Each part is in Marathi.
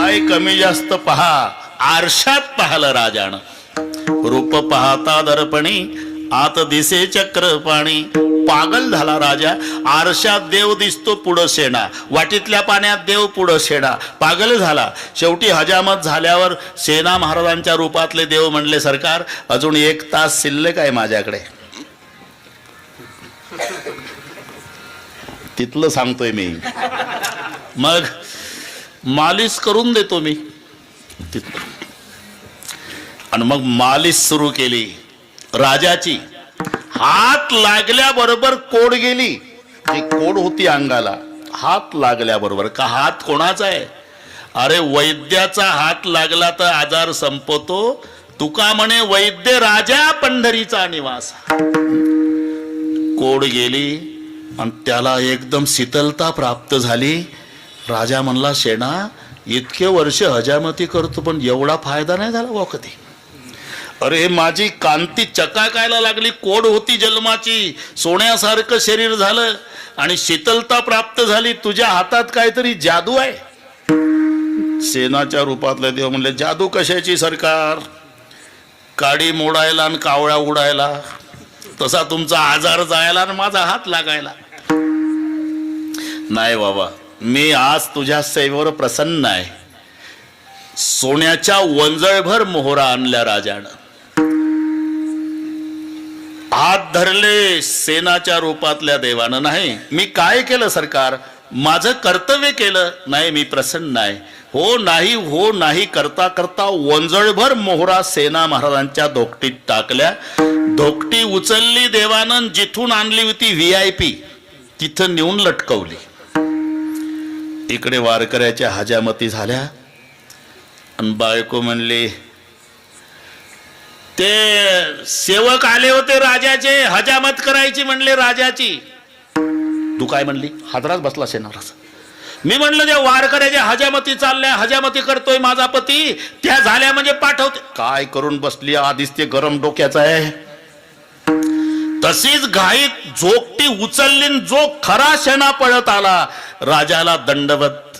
काय कमी जास्त पहा, आरशात पाहलं राजानं. रूप पाहता दर्पणी आत दिसे चक्र पाणी. पागल झाला राजा. आरशात देव दिसतो पुढं शेणा, वाटीतल्या पाण्यात देव पुढं शेणा. पागल झाला. शेवटी हजामत झाल्यावर सेना महाराजांच्या रूपातले देव म्हणले, सरकार अजून 1 तास शिल्लक आहे माझ्याकडे. तिथलं सांगतोय मी. मग मालिश करून देतो मी तिथलं. आणि मग मालिश सुरू केली राजाची. हात लागल्याबरोबर कोड गेली. जी कोड होती अंगाला, हात लागल्याबरोबर. का हात कोणाचा आहे? अरे वैद्याचा हात लागला तर आजार संपतो. तुका म्हणे वैद्य राजा पंढरीचा निवास. कोड गेली आणि त्याला एकदम शीतलता प्राप्त झाली. राजा म्हणला, शेणा इतके वर्ष हजामती करतो पण एवढा फायदा नाही झाला व कधी. अरे माझी कांती चकाकायला लागली. कोड होती जन्माची, सोन्यासारखं शरीर झालं आणि शीतलता प्राप्त झाली. तुझ्या हातात काहीतरी जादू आहे. सेनाच्या रूपातले देव म्हणले, जादू कशाची सरकार? काडी मोडायला आणि कावळ्या उडायला. तसा तुमचा आजार जायला आणि माझा हात लागायला. नाही बाबा, मी आज तुझ्या सेवेवर प्रसन्न आहे. सोन्याच्या वंजळभर मोहरा आणल्या राजानं. हात धरले सेनाच्या रूपातल्या देवानं. नाही मी काय केलं सरकार? माझं कर्तव्य केलं. नाही मी प्रसन्न आहे. हो नाही करता करता वंजळभर मोहरा सेना महाराजांच्या धोकटीत टाकल्या. धोकटी उचलली देवानं. जिथून आणली होती VIP तिथं नेऊन लटकवली. इकडे वारकऱ्याच्या हजामती झाल्या. आणि बायको म्हणली, ते सेवक आले होते राजाचे, हजामत करायची म्हणले राजाची. तू काय म्हणली? हादराच बसला सेनावर. मी म्हणलं त्या वारकऱ्याच्या हजामती चालल्या, हजामती करतोय माझा पती, त्या झाल्या म्हणजे पाठवते. काय करून बसली? आधीच ते गरम डोक्याचं आहे. तशीच घाईत झोकटी उचलली. जो खरा शेणा पळत आला. राजाला दंडवत.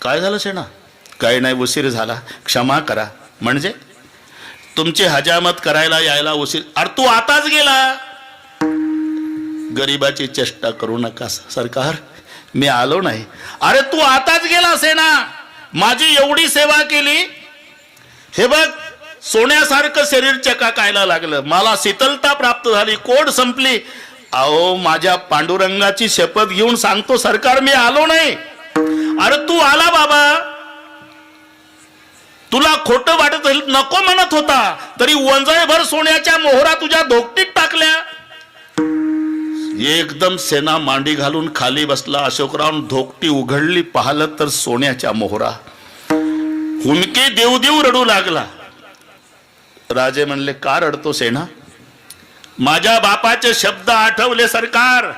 काय झालं शेणा? काही नाही, उशीर झाला, क्षमा करा. म्हणजे तुमची हजामत करायला यायला उशीर. अरे तू आताच गेला. गरीबाची चेष्टा करू नका सरकार, मी आलो नाही. अरे तू आताच गेला सेना, माझी एवढी सेवा केली. हे बघ सोन्यासारखं शरीर चकाकायला लागलं. मला शीतलता प्राप्त झाली. कोड संपली. अहो माझ्या पांडुरंगाची शपथ घेऊन सांगतो सरकार, मी आलो नाही. अरे तू आला बाबा. तुला खोटं वाटत नको म्हणत होता तरी वंजळभर सोन्याच्या मोहरा तुझ्या धोकटीत टाकल्या. एकदम सेना मांडी घालून खाली बसला. अशोकराव धोकटी उघडली, पाहिलं तर सोन्याच्या मोहरा. हुंदके देव देव रडू लागला. राजे म्हणले, का रडतो सेना? माझ्या बापाचे शब्द आठवले सरकार.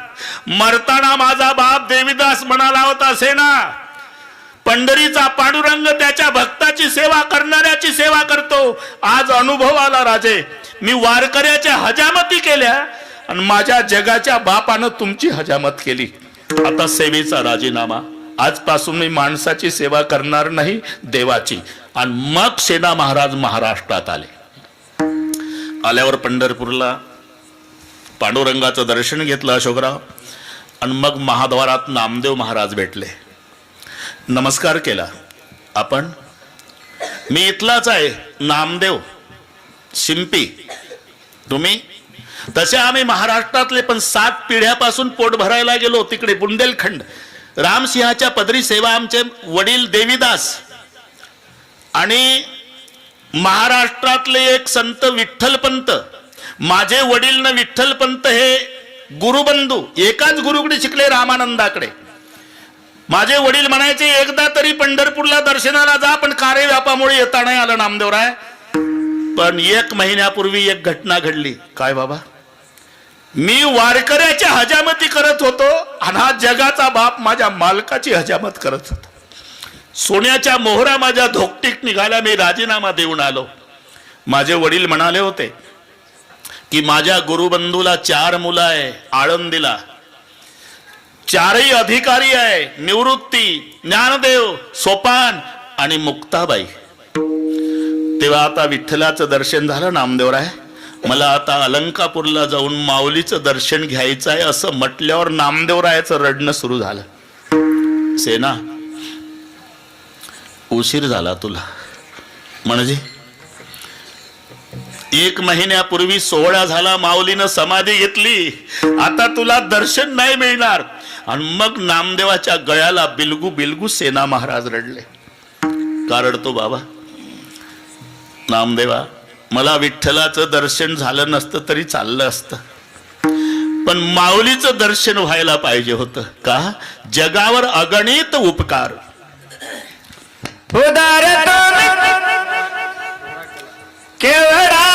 मरताना माझा बाप देवीदास म्हणाला होता, सेना पंढरीचा पांडुरंग त्याच्या भक्ताची सेवा करणाऱ्याची सेवा करतो. आज अनुभव आला राजे. मी वारकऱ्याच्या हजामती केल्या आणि माझ्या जगाच्या बापानं तुमची हजामत केली. आता सेवेचा राजीनामा. आजपासून मी माणसाची सेवा करणार नाही, देवाची. आणि मग सेना महाराज महाराष्ट्रात आले. आल्यावर पंढरपूरला पांडुरंगाचं दर्शन घेतलं अशोकराव. आणि मग महाद्वारात नामदेव महाराज भेटले. नमस्कार केला. आपण? मी इथलाच आहे, नामदेव शिंपी. तुम्ही? तसे आम्ही महाराष्ट्रातले, पण 7 पिढ्यापासून पोट भरायला गेलो तिकडे बुंदेलखंड. रामसिंहाच्या पदरी सेवा आमचे वडील देवीदास. आणि महाराष्ट्रातले एक संत विठ्ठलपंत, माझे वडील न विठ्ठलपंत हे गुरुबंधू. एकाच गुरुकडे शिकले, रामानंदाकडे. माझे वडील म्हणायचे, एकदा तरी पंढरपूरला दर्शनाला जा, पण कार्यव्यापामुळे येता नाही आलं नामदेवराय. पण 1 महिन्यापूर्वी एक घटना घडली. काय बाबा? मी वारकऱ्याच्या हजामती करत होतो आणि हा जगाचा बाप माझ्या मालकाची हजामत करत होता. सोन्याच्या मोहरा माझ्या धोकटीत निघाल्या. मी राजीनामा देऊन आलो. माझे वडील म्हणाले होते की माझ्या गुरुबंधूला 4 मुलं आहे आळंदीला. 4ही अधिकारी आहे. निवृत्ती, ज्ञानदेव, सोपान आणि मुक्ताबाई. तेव्हा आता विठ्ठलाचं दर्शन झालं. नामदेवराय, मला आता अलंकापूरला जाऊन माऊलीचं दर्शन घ्यायचं आहे असं म्हटल्यावर नामदेवरायाचं रडणं सुरू झालं. सेना, उशीर झाला तुला. म्हणजे 1 महिन्यापूर्वी सोहळा झाला, माऊलीनं समाधी घेतली, आता तुला दर्शन नाही मिळणार. आणि मग नामदेवाच्या गळ्याला बिलगू बिलगू सेना महाराज रडले. का रडतो बाबा? नामदेवा, मला विठ्ठलाचं दर्शन झालं नसतं तरी चाललं असतं, पण माऊलीचं दर्शन व्हायला पाहिजे होतं. का? जगावर अगणित उपकार. उदार केवढा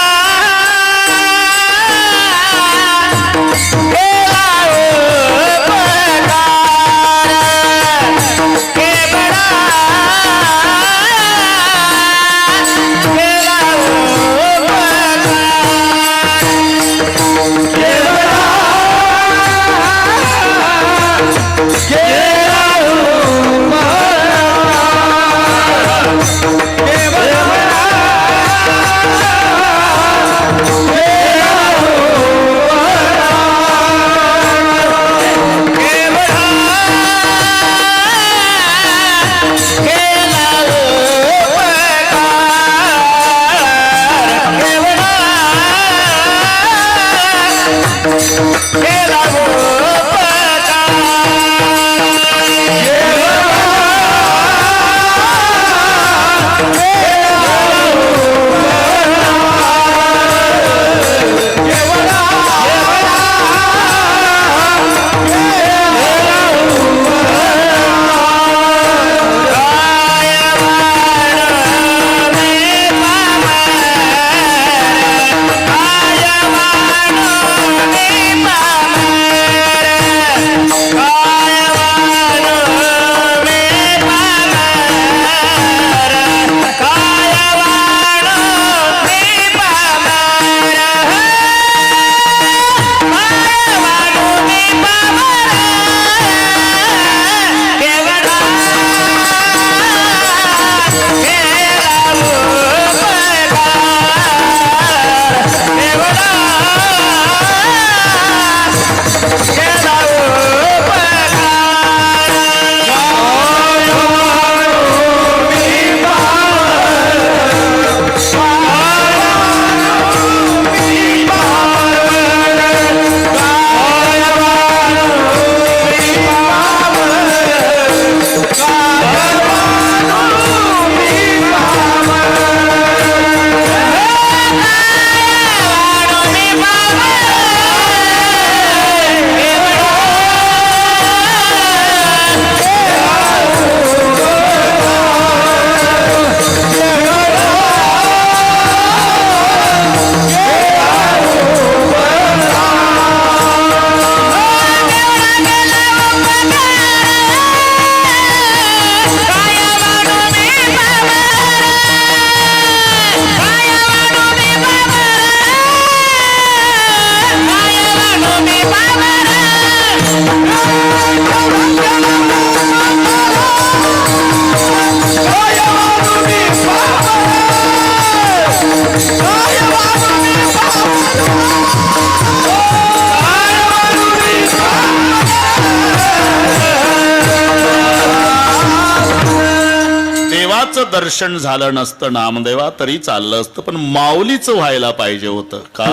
दर्शन झालं नसतं नामदेवा तरी चाललं असतं, पण माऊलीचं व्हायला पाहिजे होतं. का?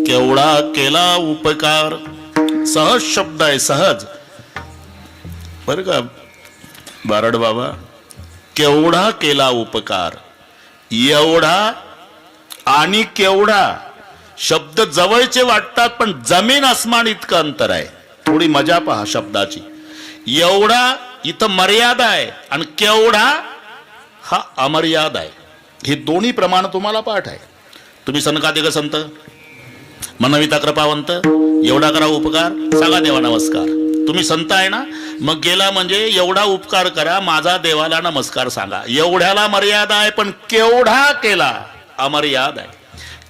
केवढा केला उपकार. सहज शब्द आहे, सहज बर का बारड बाबा. केवढा केला उपकार. एवढा आणि केवढा शब्द जवळचे वाटतात, पण जमीन आसमान इतकं अंतर आहे. थोडी मजा पहा शब्दाची. एवढा इथं मर्यादा आहे आणि केवढा हा अमर्याद आहे. हे दोन्ही प्रमाण तुम्हाला पाठ आहे. तुम्ही सनकादिक संत, मनविता कृपावंत, एवढा करा उपकार, सांगा देवा नमस्कार. तुम्ही संत आहे ना, मग गेला म्हणजे एवढा उपकार करा, माझा देवाला नमस्कार सांगा. एवढ्याला मर्यादा आहे, पण केवढा केला अमर्याद आहे.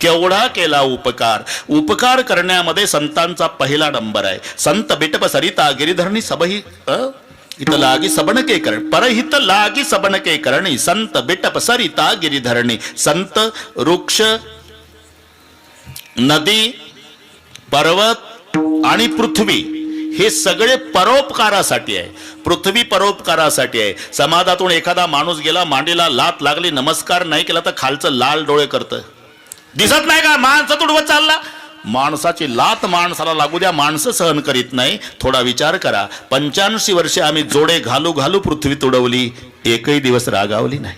केवढा केला उपकार. उपकार करण्यामध्ये संतांचा पहिला नंबर आहे. संत बिटप सरिता गिरिधरणी सबही हित लागी सबनके करणी परहित लागी सबनके करणी संत बिटप सरिता गिरिधरणी संत वृक्ष नदी पर्वत आणि पृथ्वी हे सगळे परोपकारासाठी आहे. पृथ्वी परोपकारासाठी आहे. समाजातून एखादा माणूस गेला, मांडीला लात लागली, नमस्कार नाही केला तर खालचं लाल डोळे करतं. दिसत नाही का माणसं तुडवत चालला. माणसाची लात माणसाला लागू द्या, माणसं सहन करीत नाही. थोडा विचार करा. 85 वर्षे आम्ही जोडे घालू घालू पृथ्वी तुडवली, एकही दिवस रागावली नाही.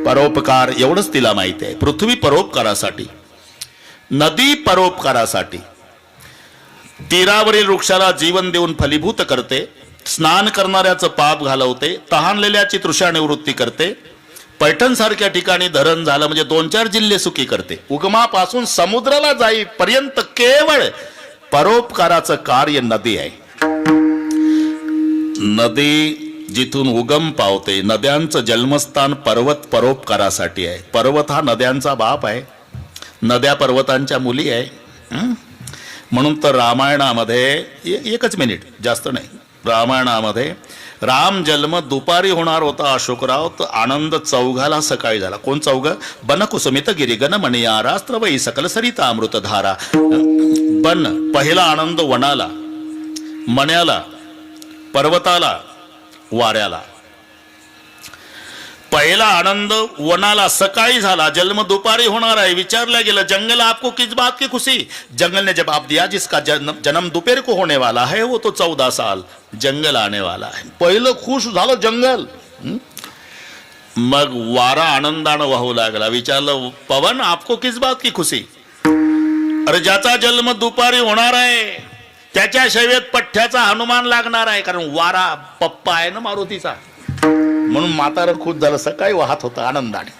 परोपकार एवढंच तिला माहिती आहे. पृथ्वी परोपकारासाठी, नदी परोपकारासाठी, तीरावरील वृक्षाला जीवन देऊन फलीभूत करते, स्नान करणाऱ्याचं पाप घालवते, तहानलेल्याची तृषा निवृत्ती करते, पैठण सारख्या ठिकाणी धरण झालं म्हणजे 2-4 जिल्हे सुखी करते. उगमापासून समुद्राला जाईपर्यंत केवळ परोपकाराचं कार्य नदी आहे. नदी जिथून उगम पावते, नद्यांचं जन्मस्थान पर्वत परोपकारासाठी आहे. पर्वत हा नद्यांचा बाप आहे, नद्या पर्वतांच्या मुली आहे. म्हणून तर रामायणामध्ये एकच मिनिट, जास्त नाही, रामायणामध्ये राम जन्म दुपारी होणार होता अशोकराव, तर आनंद चौघाला सकाळी झाला. कोण चौघ? बनकुसुमित गिरिगन मणियारा स्त्रवई सकल सरिता अमृतधारा. बन पहिला आनंद वनाला, मण्याला, पर्वताला, वाऱ्याला. पहिला आनंद वनाला सकाळी झाला, जन्म दुपारी होणार आहे. विचारला गेलं, जंगल आपको किस बात की खुशी? जंगल ने जवाब दिया, जिसका जन्म दोपहर को होने वाला है वो तो 14 साल जंगल आने वाला है. पहिलं खुश झालं जंगल. मग वारा आनंदानं वाहू लागला. विचारलं, पवन आपको किस बात की खुशी? अरे ज्याचा जन्म दुपारी होणार आहे त्याच्या शैवेत पठ्ठ्याचा हनुमान लागणार आहे, कारण वारा पप्पा आहे ना मारुतीचा. म्हणून म्हातारं खुश झालं, सकाळी वाहत होता आनंदाने.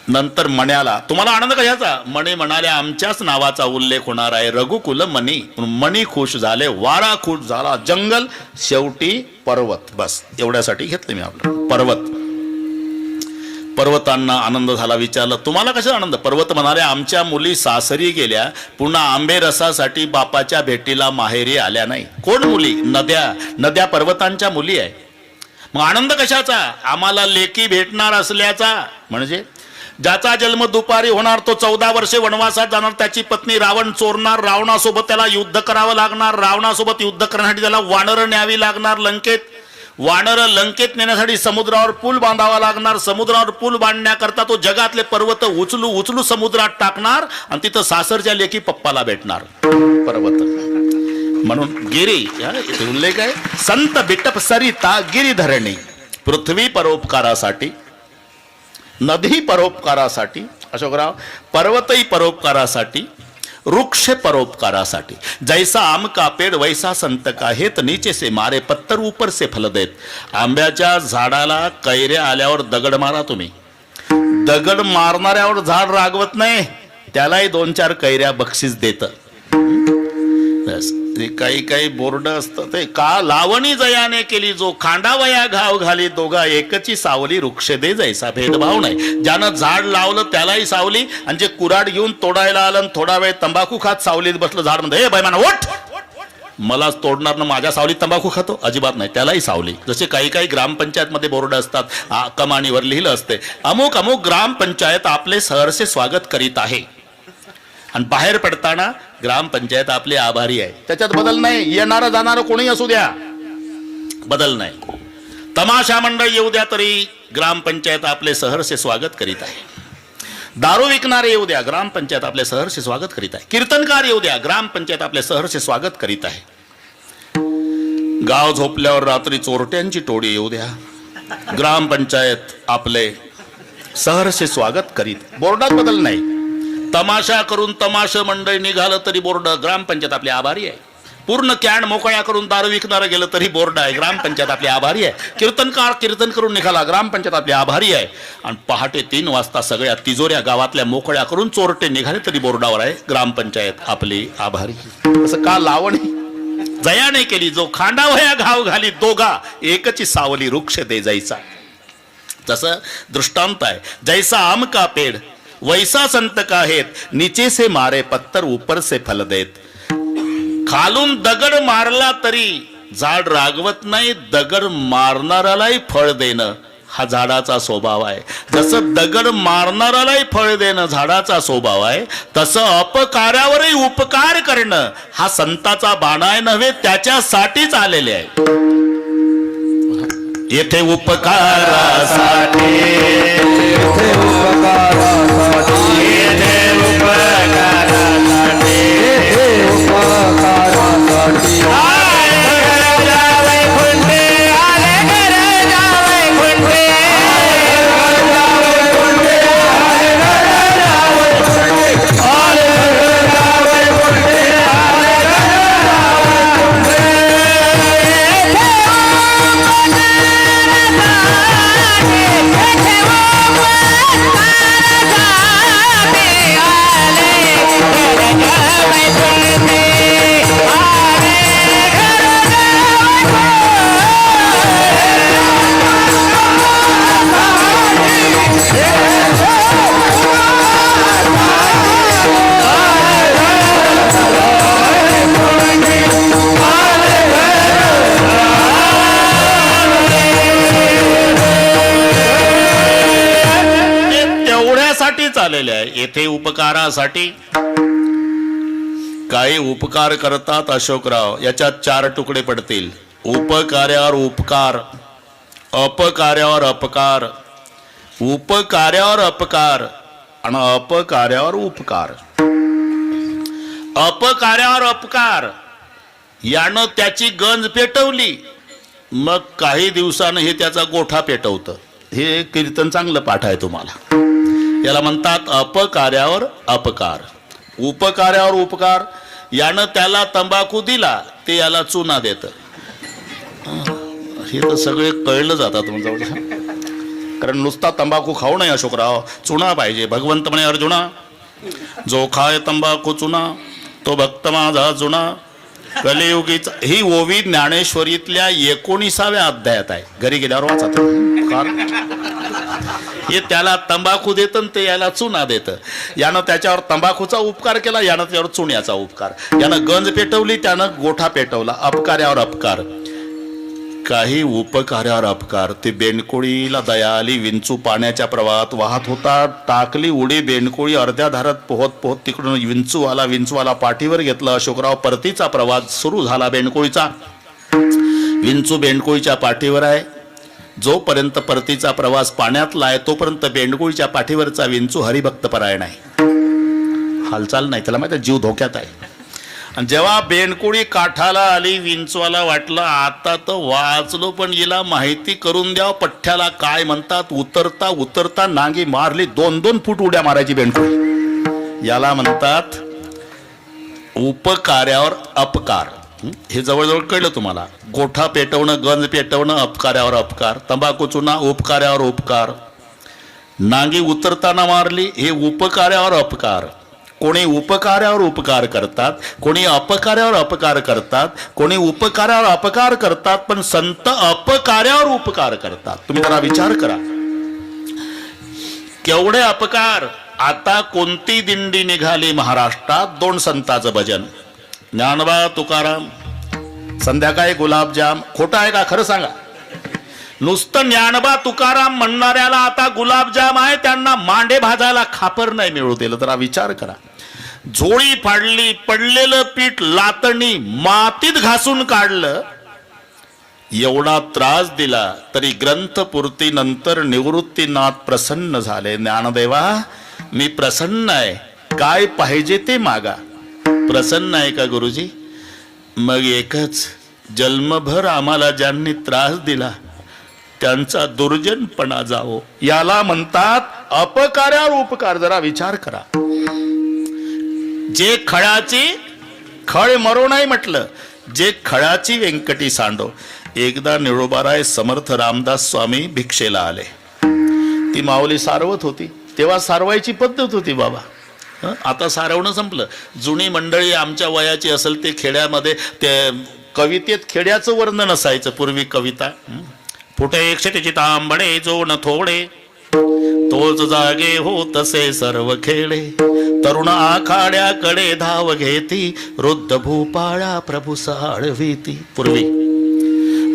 नंतर मण्याला, तुम्हाला आनंद कशाचा? मणी म्हणाले, आमच्याच नावाचा उल्लेख होणार आहे, रघुकुल मणी. मणी खुश झाले, वारा खुश झाला, जंगल, शेवटी पर्वत. बस एवढ्यासाठी घेतलं मी आपलं पर्वत. पर्वतांना आनंद झाला. विचारलं, तुम्हाला कशा आनंद? पर्वत म्हणाले, आमच्या मुली सासरी गेल्या, पुन्हा आंबे रसासाठी बापाच्या भेटीला माहेरी आल्या नाही. कोण मुली? नद्या. नद्या पर्वतांच्या मुली आहे. मग आनंद कशाचा? आम्हाला लेकी भेटणार असल्याचा. म्हणजे ज्याचा जन्म दुपारी होणार तो 14 वर्षे वनवासात जाणार, त्याची पत्नी रावण चोरणार, रावणासोबत त्याला युद्ध करावं लागणार, रावणासोबत युद्ध करण्यासाठी त्याला वानरं न्यावी लागणार लंकेत, वानरं लंकेत नेण्यासाठी समुद्रावर पूल बांधावा लागणार, समुद्रावर पूल बांधण्याकरता तो जगातले पर्वत उचलू उचलू समुद्रात टाकणार आणि तिथं सासरच्या लेकी पप्पाला भेटणार पर्वत. म्हणून गिरी इथे उल्लेख आहे, संत बिटप सरिता गिरिधरणी. पृथ्वी परोपकारासाठी, नदी परोपकारासाठी अशोकराव, पर्वतही परोपकारासाठी, वृक्ष परोपकारासाठी. जैसा आम का पेड़ वैसा संत का हेत, नीचे से मारे पत्तर ऊपर से फल देत. आंब्याच्या झाडाला कैऱ्या आल्यावर दगड मारा तुम्ही, दगड मारणाऱ्यावर झाड रागवत नाही, त्यालाही 2-4 कैऱ्या बक्षीस देत. काही काही बोर्ड असतं ते, का लावणी जयाने केली जो खांडावया घाव घाली, दोघा एकची सावली वृक्ष दे जैसा. भेदभाव नाही. ज्यानं झाड लावलं त्यालाही सावली, आणि जे कुऱ्हाड घेऊन तोडायला आलं थोडा वेळ तंबाखू खात सावलीत बसलं झाड मध्ये, हे बैमाना ओठ, मला तोडणार ना, माझ्या सावलीत तंबाखू खातो, अजिबात नाही, त्यालाही सावली. जसे काही काही ग्रामपंचायत मध्ये बोर्ड असतात, कमानीवर लिहिलं असते, अमुक अमुक ग्रामपंचायत आपले सहर्षे स्वागत करीत आहे, आणि बाहेर पडताना ग्रामपंचायत आपले आभारी आहे. त्याच्यात बदल नाही. येणारं जाणारं कोणी असू द्या, बदल नाही. तमाशा मंडळ येऊ द्या तरी ग्रामपंचायत आपले सहर्षे स्वागत करीत आहे. दारू विकणारे येऊ द्या, ग्रामपंचायत आपले सहर्षे स्वागत करीत आहे. कीर्तनकार येऊ द्या, ग्रामपंचायत आपले सहर्षे स्वागत करीत आहे. गाव झोपल्यावर रात्री चोरट्यांची टोळी येऊ द्या, ग्रामपंचायत आपले सहर्षे स्वागत करीत. बोर्डात बदल नाही. तमाशा करून तमाशा मंडळ निघालं तरी बोर्ड, ग्रामपंचायत आपली आभारी आहे. पूर्ण कॅन मोकळ्या करून दारू विकणारं गेलं तरी बोर्ड आहे, ग्रामपंचायत आपली आभारी आहे. कीर्तनकार कीर्तन करून निघाला, ग्रामपंचायत आपली आभारी आहे. आणि पहाटे 3 वाजता सगळ्या तिजोऱ्या गावातल्या मोकळ्या करून चोरटे निघाले तरी बोर्डावर आहे, ग्रामपंचायत आपली आभारी. असं का लावणी जयाने केली जो खांडावया घाव घाली, दोघा एकची सावली वृक्ष दे जैसा. तसं दृष्टांत आहे. जैसा आम का पेड़ वैसा संत का हेत, नीचे से मारे पत्तर ऊपर से फल देत. खालून दगड मारला तरी झाड रागवत नाही, दगड मारणाऱ्यालाही फळ देणं हा झाडाचा स्वभाव आहे. जसं दगड मारणाऱ्यालाही फळ देणं झाडाचा स्वभाव आहे, तसं अपकार्यावरही उपकार करणं हा संताचा बाणा आहे नव्हे, त्याच्यासाठीच आलेले आहे. येथे उपकारासाठी, येथे उपकारासाठी, येथे उपकारासाठी, येथे उपकारासाठी. आलेले आहे. येथे उपकारासाठी. काही उपकार करतात अशोकराव, याच्यात 4 तुकडे पडतील. उपकार्यावर उपकार, अपकार्यावर अपकार, उपकार्यावर अपकार आणि अपकार्यावर उपकार. अपकार्यावर अपकार यानं त्याची गंज पेटवली, मग काही दिवसानं हे त्याचा गोठा पेटवतं. हे कीर्तन चांगलं पाठ आहे तुम्हाला. याला म्हणतात अपकार्यावर अपकार. उपकार्यावर उपकार, यानं त्याला तंबाखू दिला, ते याला चुना देतं. हे तर सगळे कळलं जातात म्हणजे, कारण नुसता तंबाखू खाऊ नये अशोकराव, चुना पाहिजे. भगवंत म्हणे अर्जुना, जो खाय तंबाखू चुना तो भक्त माझा जुना. कलियुगीचा ही ओवी ज्ञानेश्वरीतल्या 19व्या अध्यायात आहे. घरी गेल्यावर वाचा. हे त्याला तंबाखू देतं, ते याला चुना देतं. यानं त्याच्यावर तंबाखूचा उपकार केला, यानं त्याच्यावर चुन्याचा उपकार. यानं गंज पेटवली, त्यानं गोठा पेटवला. अपकार्यावर अपकार. काही उपकार्यावर अपकार. ते बेंडकोळीला दया आली. विंचू पाण्याच्या प्रवाहात वाहत होता, टाकली उडी. बेंडकोळी अर्ध्या धारात पोहत पोहत तिकडून विंचूवाला पाठीवर घेतलं. अशोकराव, परतीचा प्रवास सुरू झाला बेंडकोळीचा. विंचू बेंडकोळीच्या पाठीवर आहे. जोपर्यंत परतीचा प्रवास पाण्यातला आहे तोपर्यंत बेंडकोळीच्या पाठीवरचा विंचू हरिभक्त परायण आहे. हालचाल नाही, त्याला माहिती जीव धोक्यात आहे. आणि जेव्हा बेंडकोळी काठाला आली, विंचवाला वाटलं आता तर वाचलो, पण हिला माहिती करून द्याव पठ्ठ्याला काय म्हणतात. उतरता उतरता नांगी मारली. 2-2 फूट उड्या मारायची बेंडकोळी. याला म्हणतात उपकार्यावर अपकार. हे जवळजवळ कळलं तुम्हाला. गोठा पेटवणं, गंज पेटवणं, अपकार्यावर अपकार. तंबाखू चुना, उपकार्यावर उपकार. नांगी उतरताना मारली, हे उपकार्यावर अपकार. कोणी उपकार्यावर उपकार करतात, कोणी अपकार्यावर अपकार करतात, कोणी उपकार्यावर अपकार करतात, पण संत अपकार्यावर उपकार करतात. तुम्ही जरा विचार करा, केवढे अपकार. आता कोणती दिंडी निघाली महाराष्ट्रात? 2 संतांचं भजन. ज्ञानोबा तुकाराम, संध्याकाळी गुलाबजाम. खोटं आहे का? खरं सांगा. नुसतं ज्ञानोबा तुकाराम म्हणणाऱ्याला आता गुलाबजाम आहे, त्यांना मांडे भाजायला खापर नाही मिळू दिलं. तर विचार करा. झोळी फाडली, पडलेलं पीठ लातणी मातीत घासून काढलं, एवढा त्रास दिला तरी ग्रंथपूर्ती नंतर निवृत्तीनाथ प्रसन्न झाले. ज्ञानदेवा, मी प्रसन्न आहे, काय पाहिजे ते मागा. प्रसन्न आहे का गुरुजी? मग एकच, जन्मभर आम्हाला ज्यांनी त्रास दिला त्यांचा दुर्जनपणा जावो. याला म्हणतात अपकार्यावर उपकार. जरा विचार करा. जे खळाची खळ मरो नाही म्हटलं, जे खळाची व्यंकटी सांडो. एकदा निळोबाराय समर्थ रामदास स्वामी भिक्षेला आले. ती माऊली सारवत होती. तेव्हा सारवायची पद्धत होती बाबा. आता सारवणं संपलं. जुनी मंडळी आमच्या वयाची असेल ते खेड्यामध्ये, ते कवितेत खेड्याचं वर्णन असायचं पूर्वी. कविता, फुटे क्षितिजी तांबडे जो न थोडे, तोच जागे हो तसे सर्व खेळे. तरुण आखाड्याकडे धाव घेती, वृद्ध भूपाळा प्रभू साळवीती. पूर्वी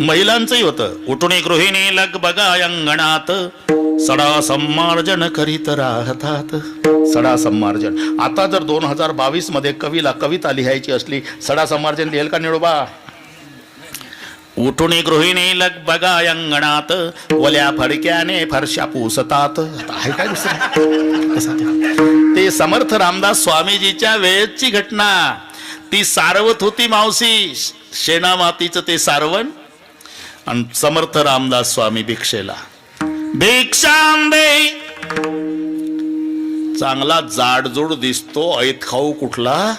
महिलांचंही होतं. उठून गृहिणी लग बघा अंगणात, सडा संमार्जन करीत राहतात. सडा संमार्जन. आता जर 2022 मध्ये कवीला कविता लिहायची असली, सडा संमार्जन लिहेल का निळोबा? उठून गृहिणी लग बघा अंगणात, वल्या फडक्याने फरशा पुसतात. आता आहे काय दुसरं? ते समर्थ रामदास स्वामीजीच्या वेळेची घटना. ती सारवत होती मावशी शेणा मातीचं ते सारवण, आणि समर्थ रामदास स्वामी भिक्षेला, भिक्षां दे. चांगला जाडजूड दिसतो, ऐत खाऊ कुठला.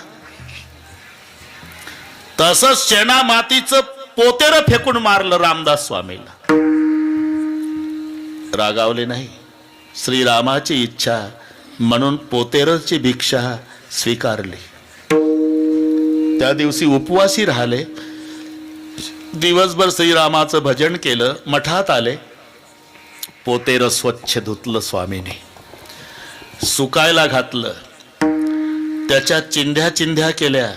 तसंच शेणा मातीचं पोतेर फेकून मारलं रामदास स्वामीला. रागावले नाही. श्रीरामाची इच्छा म्हणून पोतेरची भिक्षा स्वीकारली. त्या दिवशी उपवासी राहिले. दिवसभर श्रीरामाचं भजन केलं. मठात आले. पोतेर स्वच्छ धुतलं स्वामीने, सुकायला घातलं. त्याच्या चिंध्या चिंध्या केल्या.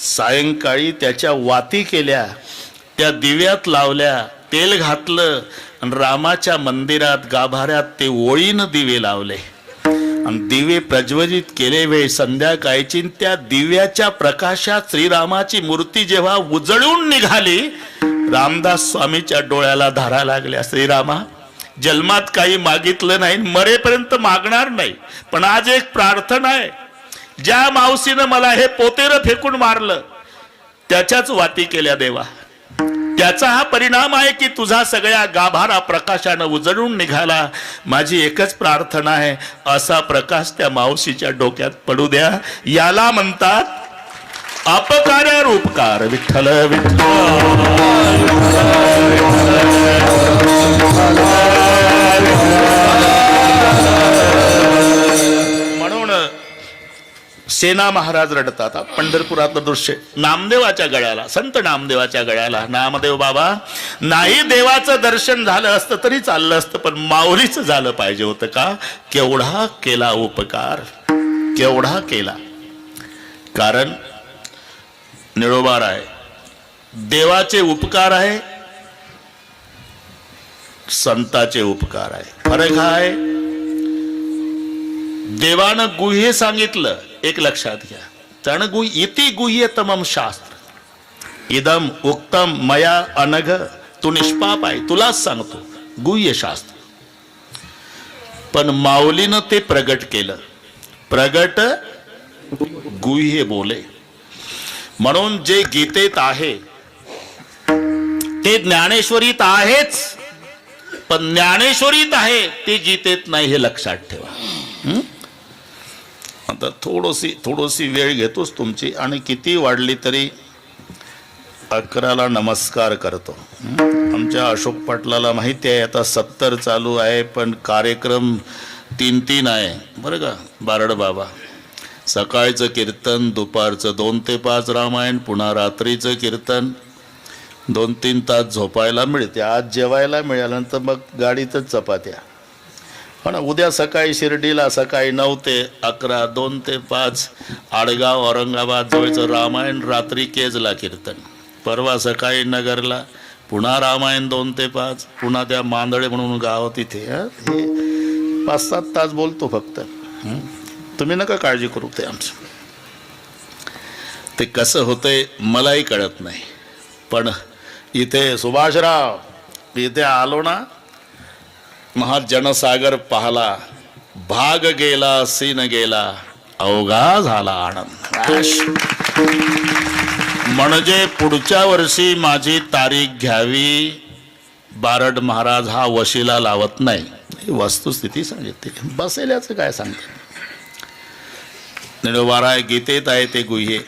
सायंकाळी त्याच्या वाती केल्या, त्या दिव्यात लावल्या, तेल घातलं, आणि रामाच्या मंदिरात गाभाऱ्यात ते ओळीनं दिवे लावले, आणि दिवे प्रज्वलित केले. वेळ संध्याकाळची. त्या दिव्याच्या प्रकाशात श्रीरामाची मूर्ती जेव्हा उजळून निघाली, रामदास स्वामीच्या डोळ्याला धारा लागल्या. श्रीरामा, जन्मात काही मागितलं नाही, मरेपर्यंत मागणार नाही, पण आज एक प्रार्थना आहे. ज्या मावशीनं मला हे पोतेर फेकून मारलं, त्याच्याच वाती केल्या देवा. त्याचा हा परिणाम आहे की तुझा सगळ्या गाभारा प्रकाशानं उजळून निघाला. माझी एकच प्रार्थना आहे, असा प्रकाश त्या मावशीच्या डोक्यात पडू द्या. याला म्हणतात अपकार्यावर उपकार. विठ्ठल म्हणून सेना महाराज रडतात. पंढरपुरातलं दृश्य. नामदेवाच्या गळ्याला, संत नामदेवाच्या गळ्याला, नामदेव बाबा, नाही देवाचं दर्शन झालं असतं तरी चाललं असतं, पण माऊलीचं झालं पाहिजे होतं का? केवढा केला उपकार, केवढा केला. कारण निळोबार आहे, देवाचे उपकार आहे, संताचे उपकार आहे. फरक आहे. देवानं गुह्य सांगितलं, एक लक्षात घ्या. त्यानं इति गुह्यतमम शास्त्र इदम उक्तम मया अनघ. तू निष्पाप आहे, तुलाच सांगतो, गुह्य शास्त्र. पण माऊलीनं ते प्रगट केलं. प्रगट गुह्य बोले. म्हणून जे गीतेत आहे ते ज्ञानेश्वरीत आहेच, पण ज्ञानेश्वरीत आहे ते गीतेत नाही, हे लक्षात ठेवा. आता थोडीशी वेळ घेतोच तुमची, आणि किती वाढली तरी 11ला नमस्कार करतो. आमच्या अशोक पाटलाला माहिती आहे आता 70 चालू आहे, पण कार्यक्रम 3 आहे बरं का. बारड बाबा, सकाळचं कीर्तन, दुपारचं 2 ते 5 रामायण, पुन्हा रात्रीचं कीर्तन. 2-3 तास झोपायला मिळते. आज जेवायला मिळाल्यानंतर मग गाडीतच चपात्या. पण उद्या सकाळी शिर्डीला सकाळी 9 ते 11, 2 ते 5 आडगाव औरंगाबाद जवळचं रामायण, रात्री केजला कीर्तन. परवा सकाळी नगरला पुन्हा रामायण 2 ते 5, पुन्हा त्या मांदळे म्हणून गाव तिथे. हे 5-7 तास बोलतो फक्त. तुम्ही नका काळजी करू. ते आमचं ते कसं होतंय मलाही कळत नाही. पण इथे सुभाषराव, इथे आलो ना, महाजनसागर पाहला, भाग गेला सीन गेला, अवघा झाला आनंद. म्हणजे पुढच्या वर्षी माझी तारीख घ्यावी, बारड महाराज हा वशिला लावत नाही. ही वस्तुस्थिती सांगितली. बसेल्याचं काय सांगते. निळोबाराय गीतेत आहे ते गुह्ये,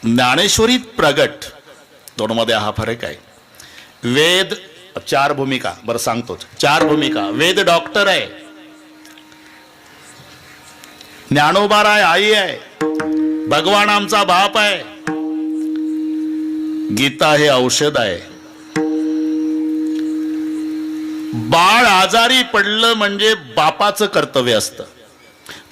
ज्ञानेश्वरीत प्रगट. दोनमध्ये हा फरक आहे. वेद 4 भूमिका, बरं सांगतोच, 4 भूमिका. वेद डॉक्टर आहे, ज्ञानोबाराय आई आहे, भगवान आमचा बाप आहे, गीता हे औषध आहे. बाळ आजारी पडलं म्हणजे बापाचं कर्तव्य असतं.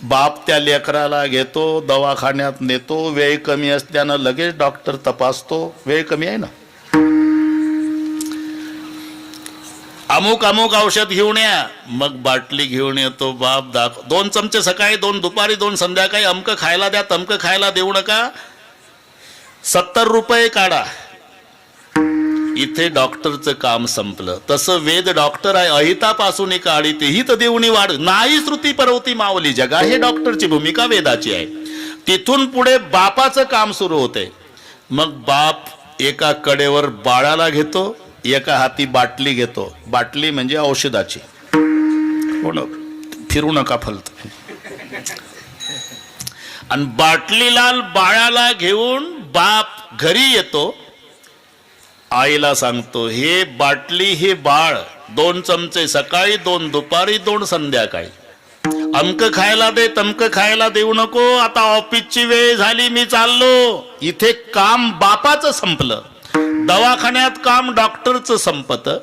बाप त्या लेकराला घेतो, दवाखान्यात नेतो, वेळ कमी असल्यानं लगेच डॉक्टर तपासतो. वेळ कमी आहे ना. अमुक अमुक औषध घेऊन या. मग बाटली घेऊन येतो. बाप 2 चमचे सकाळी, 2 दुपारी, 2 संध्याकाळी. अमकं खायला द्या, तमकं खायला देऊ नका. 70 रुपये काढा. इथे डॉक्टरचं काम संपलं. तसं वेद डॉक्टर आहे. अहितापासून काढी तेही तर देऊनी वाढ नाही. श्रुती परवती मावली जगा. हे डॉक्टरची भूमिका वेदाची आहे. तिथून पुढे बापाचं काम सुरू होते. मग बाप एका कडेवर बाळाला घेतो, एका हाती बाटली घेतो. बाटली म्हणजे औषधाची. फिरू नका फलत. आणि बाटलीला बाळाला घेऊन बाप घरी येतो. आईला सांगतो, हे बाटली हे बाळ 2 चमचे सकाळी, 2 दुपारी, 2 संध्याकाळी. अमकं खायला दे, तमकं खायला देऊ नको. आता ऑफिसची वेळ झाली, मी चाललो. इथे काम बापाचं संपलं. दवाखान्यात काम डॉक्टरचं संपतं.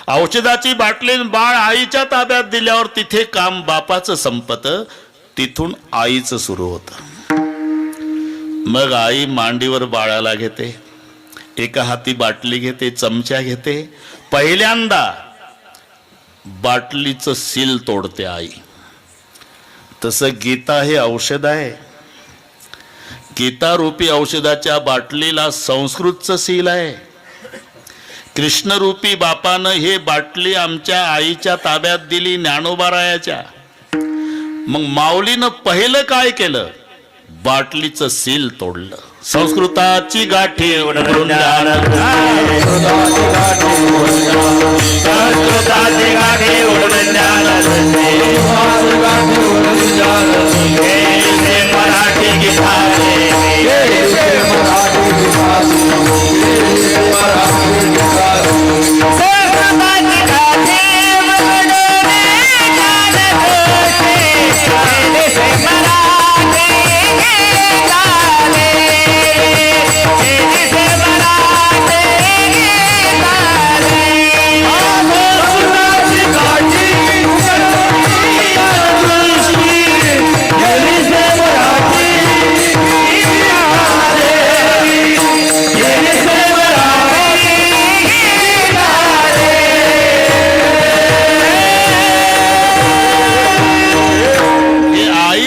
औषधाची बाटली बाळ आईच्या ताब्यात दिल्यावर तिथे काम बापाचं संपतं. तिथून आईचं सुरू होतं. मग आई मांडीवर बाळाला घेते, एका हाती बाटली घेते, चमचा घेते. पहिल्यांदा बाटलीचं सील तोडते आई. तसं गीता हे औषध आहे. गीता रूपी औषधाच्या बाटलीला संस्कृतचं सील आहे. कृष्णरूपी बापानं हे बाटली आमच्या आईच्या ताब्यात दिली, ज्ञानोबारायाच्या. मग माऊलीनं पहिलं काय केलं? बाटलीचं सील तोडलं. संस्कृताची गाठी संस्कृताची गाठी ओढून मराठी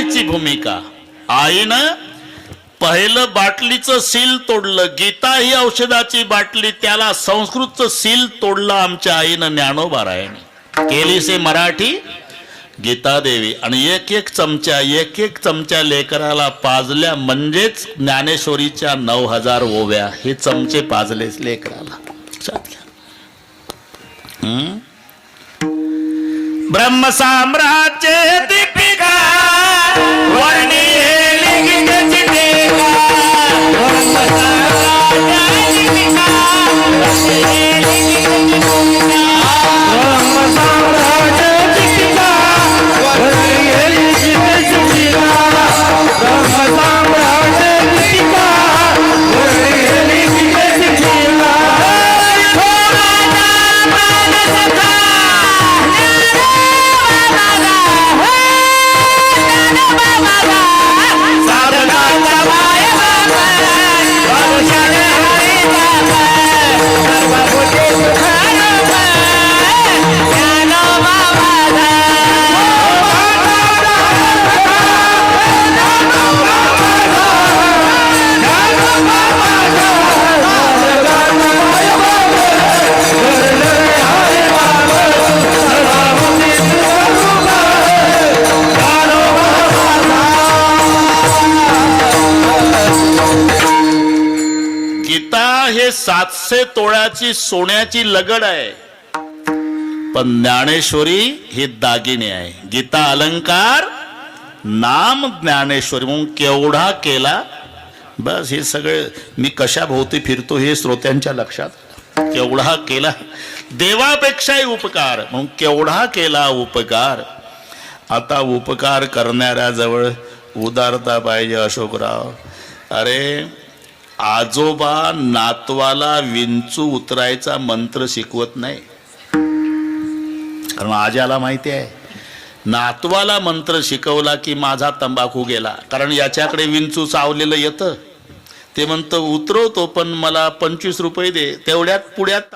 गीताचे भूमिका. आईनं पहिलं बाटलीचं सील तोडलं. गीता ही औषधाची बाटली, त्याला संस्कृतचं सील तोडलं आमच्या आईनं, ज्ञानोबारायाने. केली से मराठी गीता देवी. आणि एक एक चमचा लेकराला पाजल्या. म्हणजेच ज्ञानेश्वरीच्या 9000 ओव्या हे चमचे पाजले लेकराला. ब्रह्म साम्राज्य दीपिका वर्णी हे 700 तोळ्याची सोन्याची लगड आहे. पण ज्ञानेश्वरी हे दागिने आहे. गीता अलंकार, नाम ज्ञानेश्वरी. म्हणून केवढा केला. बस हे सगळे मी कशा भोवती फिरतो हे श्रोत्यांच्या लक्षात. केवढा केला, देवापेक्षाही उपकार. म्हणून केवढा केला उपकार. आता उपकार करणाऱ्याजवळ उदारता पाहिजे अशोकराव. अरे आजोबा नातवाला विंचू उतरायचा मंत्र शिकवत नाही. कारण आज्याला माहिती आहे नातवाला मंत्र शिकवला की माझा तंबाखू गेला. कारण याच्याकडे विंचू चावलेलं येतं. ते म्हणतं उतरवतो पण मला 25 रुपये दे. तेवढ्यात पुढ्यात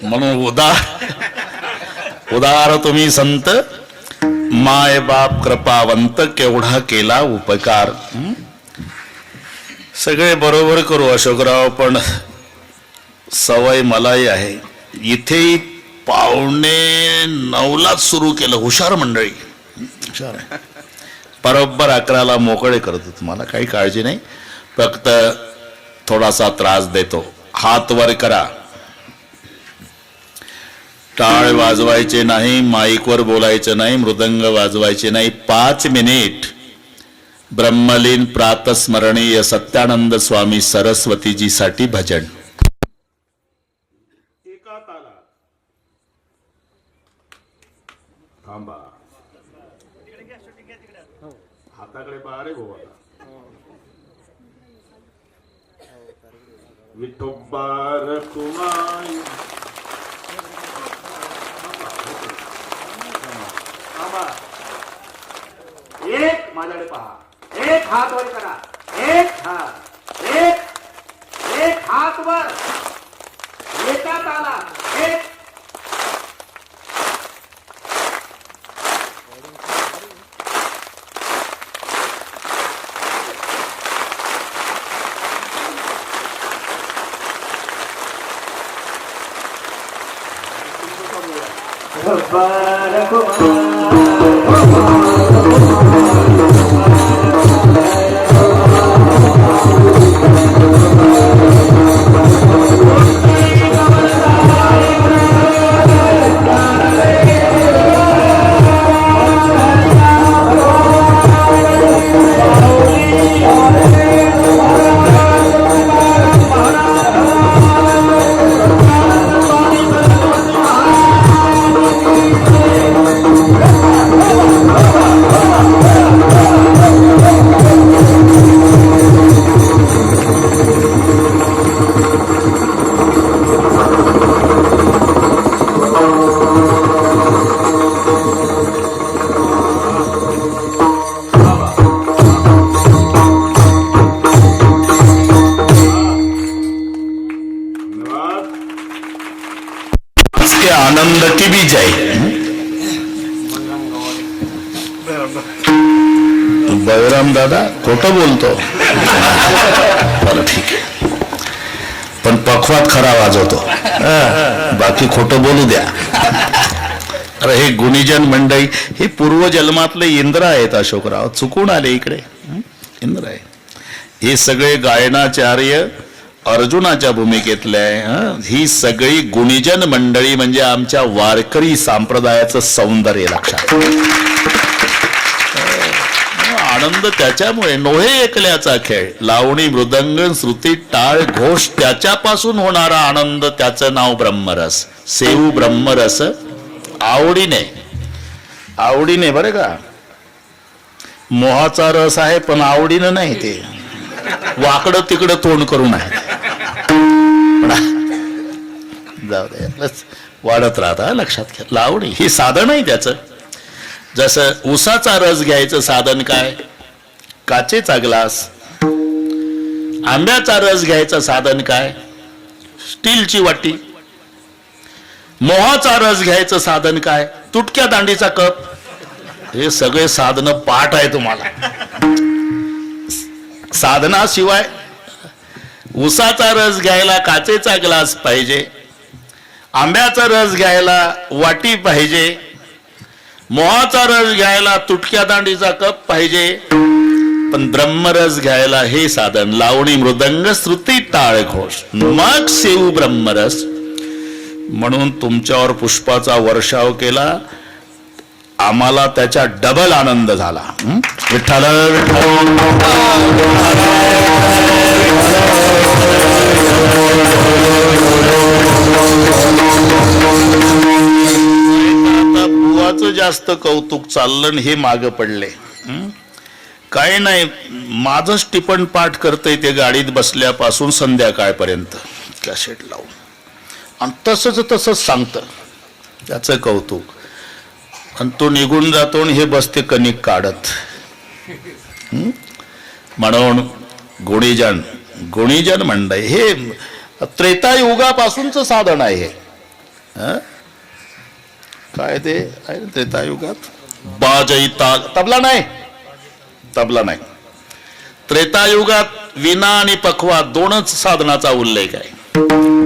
म्हणून उदार तुम्ही संत, माय बाप कृपावंत, केवढा केला उपकार. सगळे बरोबर करू अशोकराव, पण सवय मलाही आहे. इथे 8:45 सुरू केलं. हुशार मंडळी, हुशार आहे. बरोबर 11ला मोकळे करतो. तुम्हाला काही काळजी नाही, फक्त थोडासा त्रास देतो. हात वर करा, टाळ वाजवायचे नाही, माईकवर बोलायचं नाही, मृदंग वाजवायचे नाही. 5 मिनिट ब्रह्मलीन प्रातस्मरणीय सत्यानंद स्वामी सरस्वतीजी साठी भजन. एका तालात थांबा, हाताकडे बारे गोवा विठोबार कुमाई. एक माझ्याकडे पहा, एक हात वर करा, एक हात, एक हात वर, एका तालात एक. आनंद की भी जय. बळराम दादा खोटं बोलतो. बरं ठीक आहे, पण पखवात खरा वाजवतो. बाकी खोटं बोलू द्या. अरे हे गुणीजन मंडळी हे पूर्वजन्मातले इंद्र आहेत अशोकराव. चुकून आले इकडे. इंद्र आहे हे सगळे. गायनाचार्य अर्जुनाच्या भूमिकेतले आहे. ही सगळी गुणीजन मंडळी म्हणजे आमच्या वारकरी संप्रदायाचं सौंदर्य. लक्षात आनंद त्याच्यामुळे. नोहे एकल्याचा खेळ, लावणी मृदंग श्रुती टाळ घोष, त्याच्यापासून होणारा आनंद, त्याचं नाव ब्रह्मरस. सेऊ ब्रह्मरस आवडीने, आवडीने. बरं का, मोहाचा रस आहे पण आवडीनं नाही. ते वाकडं तिकडं तोंड करून आहे. जाऊ दे, वाढत राहता. लक्षात घ्या, लावणी ही साधन आहे त्याचं. जसं उसाचा रस घ्यायचं साधन काय? काचेचा ग्लास. आंब्याचा रस घ्यायचं साधन काय? स्टीलची वाटी. मोहाचा रस घ्यायचं साधन काय? तुटक्या दांडीचा कप. हे सगळे साधनं पाठ आहे तुम्हाला. साधनाशिवाय उसाचा रस घ्यायला काचेचा ग्लास पाहिजे, आंब्याचा रस घ्यायला वाटी पाहिजे, मोहाचा रस घ्यायला तुटक्या दांडीचा कप पाहिजे, पण ब्रह्मरस घ्यायला हे साधन लावणी मृदंग श्रुती टाळ घोष मग सेऊ ब्रह्मरस. म्हणून तुमच्यावर पुष्पाचा वर्षाव केला, आम्हाला त्याचा डबल आनंद झाला. विठ्ठल आता बुवाचं जास्त कौतुक चाललं हे माग पडले. काही नाही, माझंच टिपण पाठ करतय ते गाडीत बसल्यापासून संध्याकाळपर्यंत कॅसेट लावून, आणि तसंच सांगतं त्याचं कौतुक. आणि तो निघून जातो आणि हे बसते कणिक काढत. म्हणून गुणीजन मंडळ हे त्रेतायुगापासूनच साधन आहे हे. काय ते आहे ना त्रेतायुगात बाजई ताल तबला नाही. त्रेतायुगात विना आणि पखवा दोनच साधनाचा उल्लेख आहे.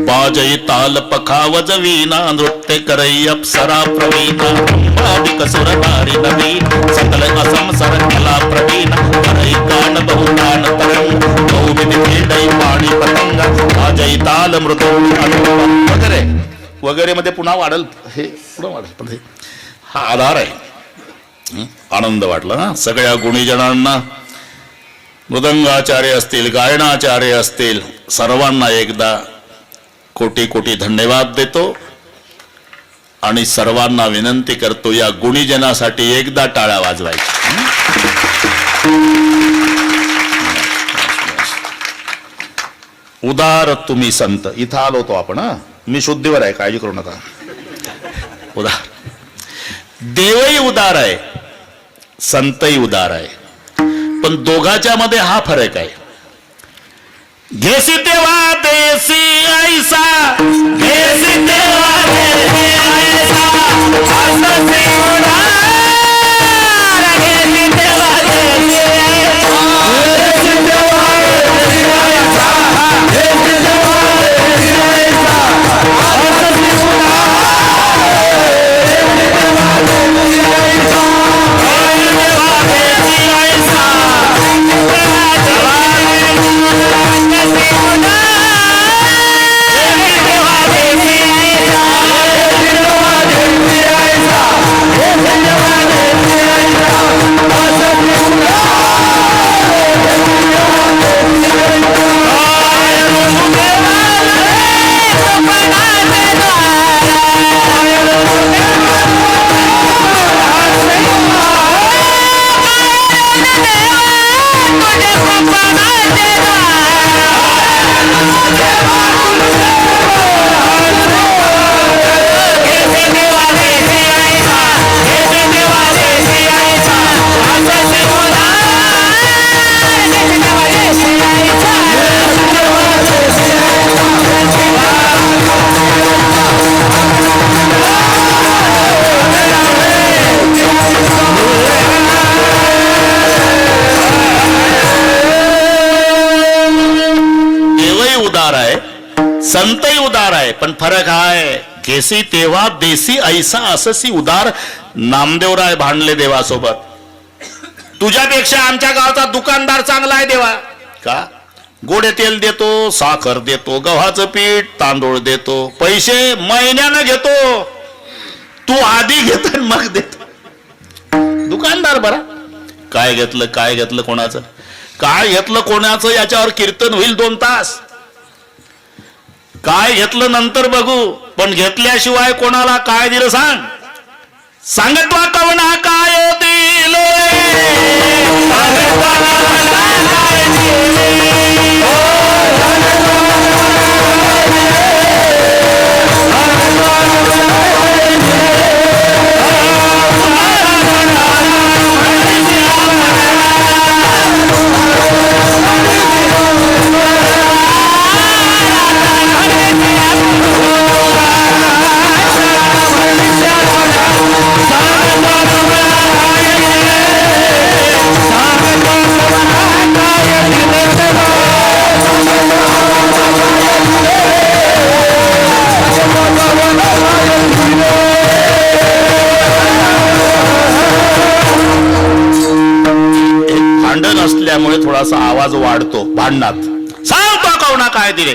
बाजई ताल पखावज वीणा नृत्य करई अप्सरा प्रवीणा कसुर नारी नवीन सकल असंसर कला प्रवीण करई कान बहुतान तरंग बहुविध खेळई पाणी पतंग बाजई ताल मृदुंग वगैरे वगैरे मध्ये पुन्हा वाढल, हे पुन्हा वाढल. पण हे हा आधार आहे. आनंद वाटला ना सगळ्या गुणीजनांना. मृदंगाचार्य असतील, गायनाचार्य असतील, सर्वांना एकदा कोटी कोटी धन्यवाद देतो आणि सर्वांना विनंती करतो या गुणीजनासाठी एकदा टाळ्या वाजवायच्या. उदार तुम्ही संत. इथं आलो होतो आपण. मी शुद्धीवर आहे, काळजी करू नका. उदार देवही उदार आहे, संतही उदार आहे, पण दोघाच्या मध्ये हा फरक आहे. घेसी तेव्हा देसी ऐसा, घेसी तेव्हा देसी ऐसा, अससी उदार, घेसी तेव्हा देसी ऐसा, घेसी तेव्हा देसी ऐसा, घेसी तेव्हा देसी ऐसा, अससी संतही उदार आहे, पण फरक आहे. घेसी तेव्हा देसी ऐसा अससी उदार. नामदेवराय भांडले देवासोबत, तुझ्यापेक्षा आमच्या गावचा दुकानदार चांगला आहे देवा. का? गोडे तेल देतो, साखर देतो, गव्हाचं पीठ, तांदूळ देतो, पैसे महिन्यानं घेतो. तू आधी घेत मग देतो. दुकानदार बरा. काय घेतलं कोणाचं, काय घेतलं कोणाचं याच्यावर कीर्तन होईल 2 तास. काय घेतलं नंतर बघू, पण घेतल्याशिवाय कोणाला काय दिलं सांग. सांगत्वा कवना काय दिले, थोडासा आवाज वाढतो भांडणात. सांगतो कवना काय दिले,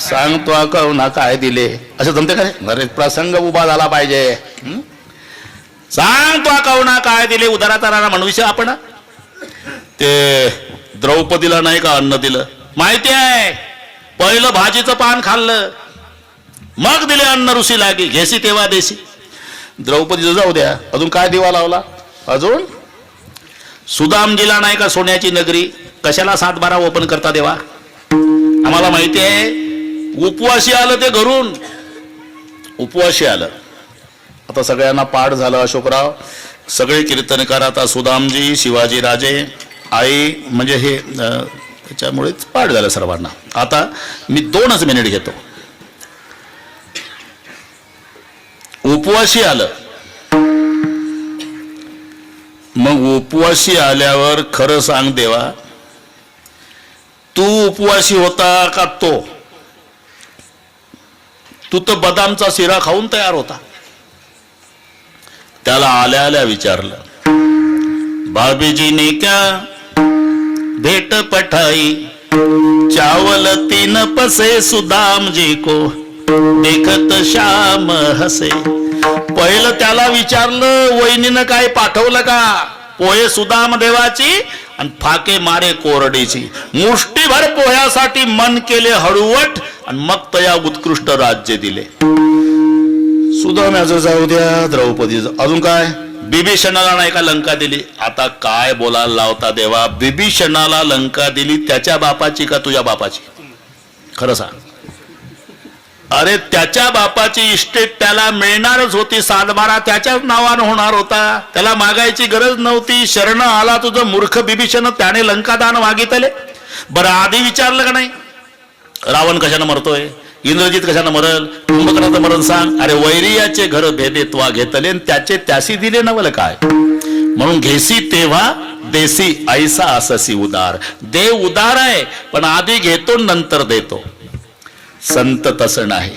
सांगतो कवना काय दिले, असं जमते का रे? अरे प्रसंग उभा झाला पाहिजे. सांगतो कवना काय दिले, उदाराताना म्हणून आपण ते द्रौपदीला नाही का अन्न दिलं, माहिती आहे? पहिलं भाजीचं पान खाल्लं, मग दिले अन्न ऋषी लागे, घेसी तेव्हा देशी. द्रौपदीचं जाऊ द्या, अजून काय दिवा लावला? अजून सुदामजीला नाही का सोन्याची नगरी, कशाला 7-12 ओपन करता देवा? आम्हाला माहिती आहे. उपवाशी आलं ते घरून, उपवाशी आलं. आता सगळ्यांना पाठ झालं अशोकराव, सगळे कीर्तनकार. आता सुदामजी, शिवाजी राजे, आई, म्हणजे हे त्याच्यामुळेच पाठ झालं सर्वांना. आता मी 2च मिनिट घेतो. उपवाशी आलं, मग उपवाशी आल्यावर खरं सांग देवा, तू उपवाशी होता का तो? तू तर बदामचा शिरा खाऊन तयार होता. त्याला आल्या आल्या विचारलं, भाभीजी ने क्या भेट पठाई, चावल 3 पसे सुदाम जी को, देखत श्याम हसे. पहिलं त्याला विचारलं, वहिनीनं काय पाठवलं का? पोहे सुदाम देवाची आणि फाके मारे कोरडीची. मुष्टीभर पोह्यासाठी मन केले हळूवट, आणि मग तया उत्कृष्ट राज्य दिले. सुदाम्याचं जाऊ द्या, द्रौपदीचं अजून काय? बिभीषणाला नाही का लंका दिली. आता काय बोलायला लावता देवा? बिभीषणाला लंका दिली त्याच्या बापाची का तुझ्या बापाची? खरं सांग. अरे त्याच्या बापाची इस्टेट त्याला मिळणारच होती, 7-12 त्याच्याच नावानं होणार होता, त्याला मागायची गरज नव्हती. शरण आला तुझं मूर्ख बिभीषण, त्याने लंकादान मागितले. बरं आधी विचारलं का नाही, रावण कशानं मरतोय, इंद्रजित कशानं मरल, कुंभकर्णाचं मरण सांग. अरे वैरियाचे घर भेदेत्वा घेतले, त्याचे त्यासी दिले नवल काय. म्हणून घेसी तेव्हा देसी, ऐसा अससी उदार. देव उदार आहे, पण आधी घेतो नंतर देतो. संत तसं नाही.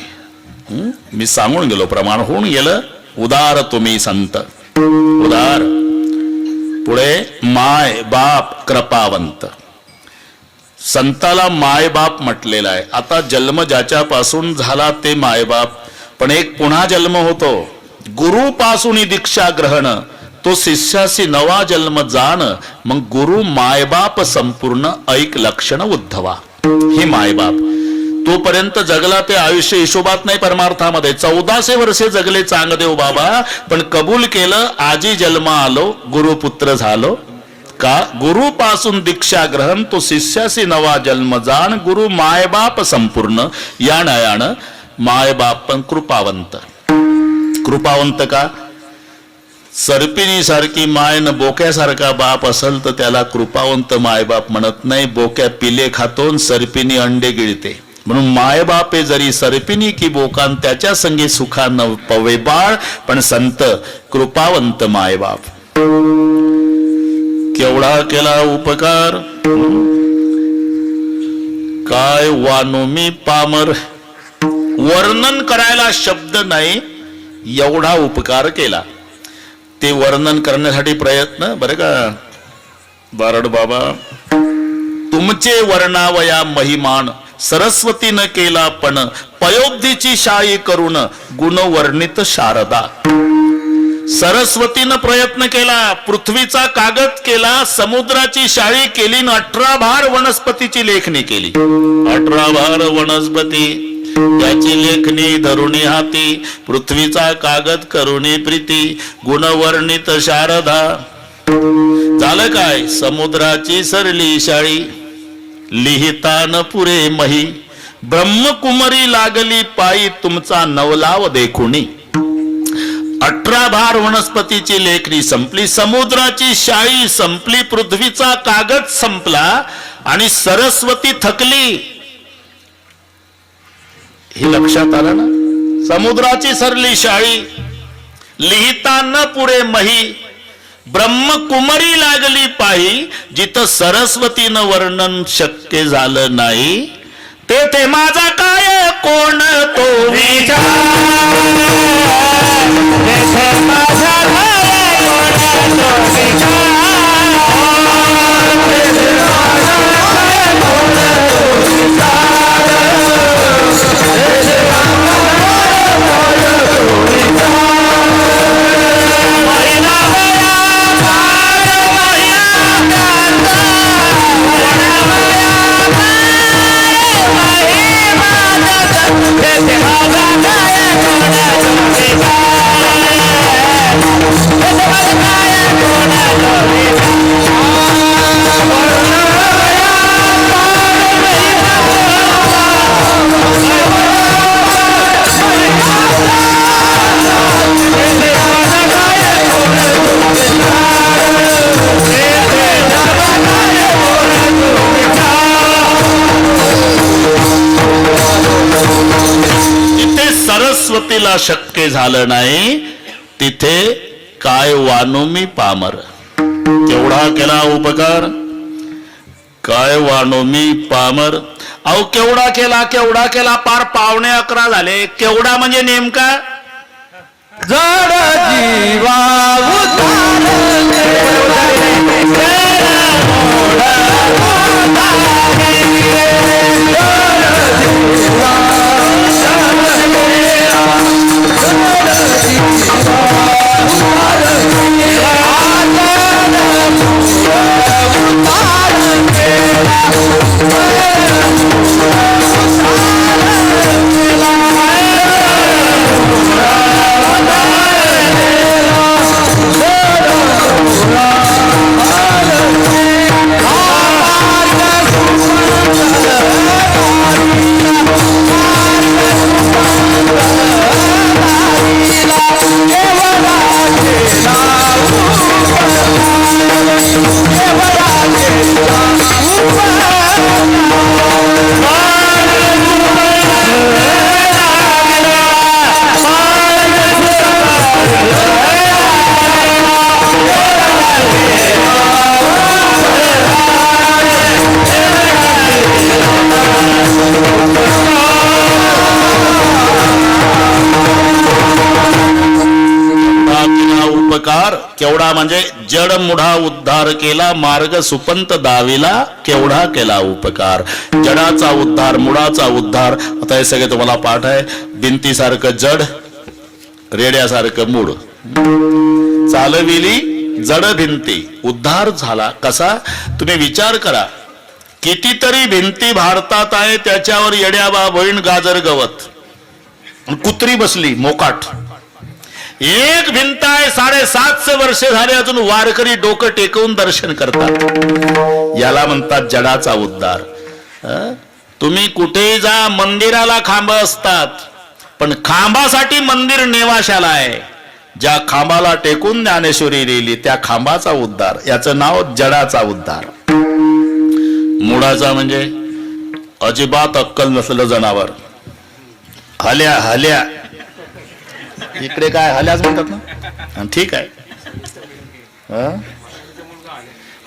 मी सांगून गेलो, प्रमाण होऊन गेलं. उदार तुम्ही संत, उदार. पुढे माय बाप कृपावंत. संताला मायबाप म्हटलेला आहे. आता जन्म ज्याच्यापासून झाला ते मायबाप, पण एक पुन्हा जन्म होतो. गुरुपासून दीक्षा ग्रहण, तो शिष्याशी नवा जन्म जाण. मग गुरु मायबाप संपूर्ण ऐक लक्षण उद्धवा. हे मायबाप तोपर्यंत जगला ते आयुष्य हिशोबात नाही, परमार्थामध्ये. 1400 वर्षे जगले चांगदेव बाबा, पण कबूल केलं आजी जन्म आलो, गुरुपुत्र झालो. का? गुरुपासून दीक्षा ग्रहण, तो शिष्याशी नवा जन्म जाण. गुरु मायबाप संपूर्ण या नयान, मायबाप पण कृपावंत. कृपावंत का? सर्पिणी सारखी माय न बोक्यासारखा बाप असेल तर त्याला कृपावंत मायबाप म्हणत नाही. बोक्या पिले खातो, सर्पिणी अंडे गिळते. म्हणून मायबापे जरी सर्पिणी की बोकान, त्याच्या संगे सुखान पवे बाळ, पण संत कृपावंत मायबाप. केवढा केला उपकार, काय वानू मी पामर. वर्णन करायला शब्द नाही, एवढा उपकार केला. ते वर्णन करण्यासाठी प्रयत्न, बरे का बारड बाबा. तुमचे वर्णावया महिमान, सरस्वतीनं केला पण, पयोब्धीची शाई करून गुण वर्णित शारदा. सरस्वतीनं प्रयत्न केला, पृथ्वीचा कागद केला, समुद्राची शाळी केली, 18 भार वनस्पतीची लेखणी केली. 18 भार वनस्पती त्याची लेखणी धरुणी हाती, पृथ्वीचा कागद करुणी प्रीती, गुणवर्णित शारदा. झालं काय? समुद्राची सरली शाळी, लिहिता न पुरे मही, ब्रह्मकुमारी लागली पायी, तुमचा नवलाव देखुनी. 18 भार वनस्पतीची लेखणी संपली, समुद्राची शाई संपली, पृथ्वीचा कागद संपला, आणि सरस्वती थकली. हे लक्षात आलं ना? समुद्राची सरली शाळी, लिहिता न पुरे मही, ब्रह्मकुमारी लागली पायी. जिथं सरस्वतीनं वर्णन शक्य झालं नाही, तेथे माझा काय कोण तो विचार. माझा काय कोण तो विचार. तिला शक्य झालं नाही, तिथे काय वानू मी पामर. केवढा केला उपकार, काय वानू मी पामर. अहो केवढा केला पार 11:15 झाले. केवढा म्हणजे नेमका जड जीवा केवढा म्हणजे जड मुढा उद्धार केला, मार्ग सुपंत दाविला, केवढा केला उपकार. जडाचा उद्धार, मुळाचा उद्धार. आता हे सगळे तुम्हाला पाठ आहे. भिंतीसारखं जड, रेड्यासारखं मूळ. चालविली जड भिंती, उद्धार झाला कसा. तुम्ही विचार करा, कितीतरी भिंती भारतात आहे, त्याच्यावर येड्याबा बहीण गाजर गवत कुत्री बसली मोकाट. एक भिंत आहे 750 वर्ष झाले, अजून वारकरी डोकं टेकवून दर्शन करतात. याला म्हणतात जडाचा उद्धार. तुम्ही कुठेही जा, मंदिराला खांब असतात, पण खांबासाठी मंदिर नेवाशाला आहे. ज्या खांबाला टेकून ज्ञानेश्वरी लिहिली त्या खांबाचा उद्धार. याचं नाव जडाचा उद्धार. मुळाचा म्हणजे अजिबात अक्कल नसलं जनावर. हल्या हल्या इकडे काय हल्याच म्हणतात ना, ठीक आहे.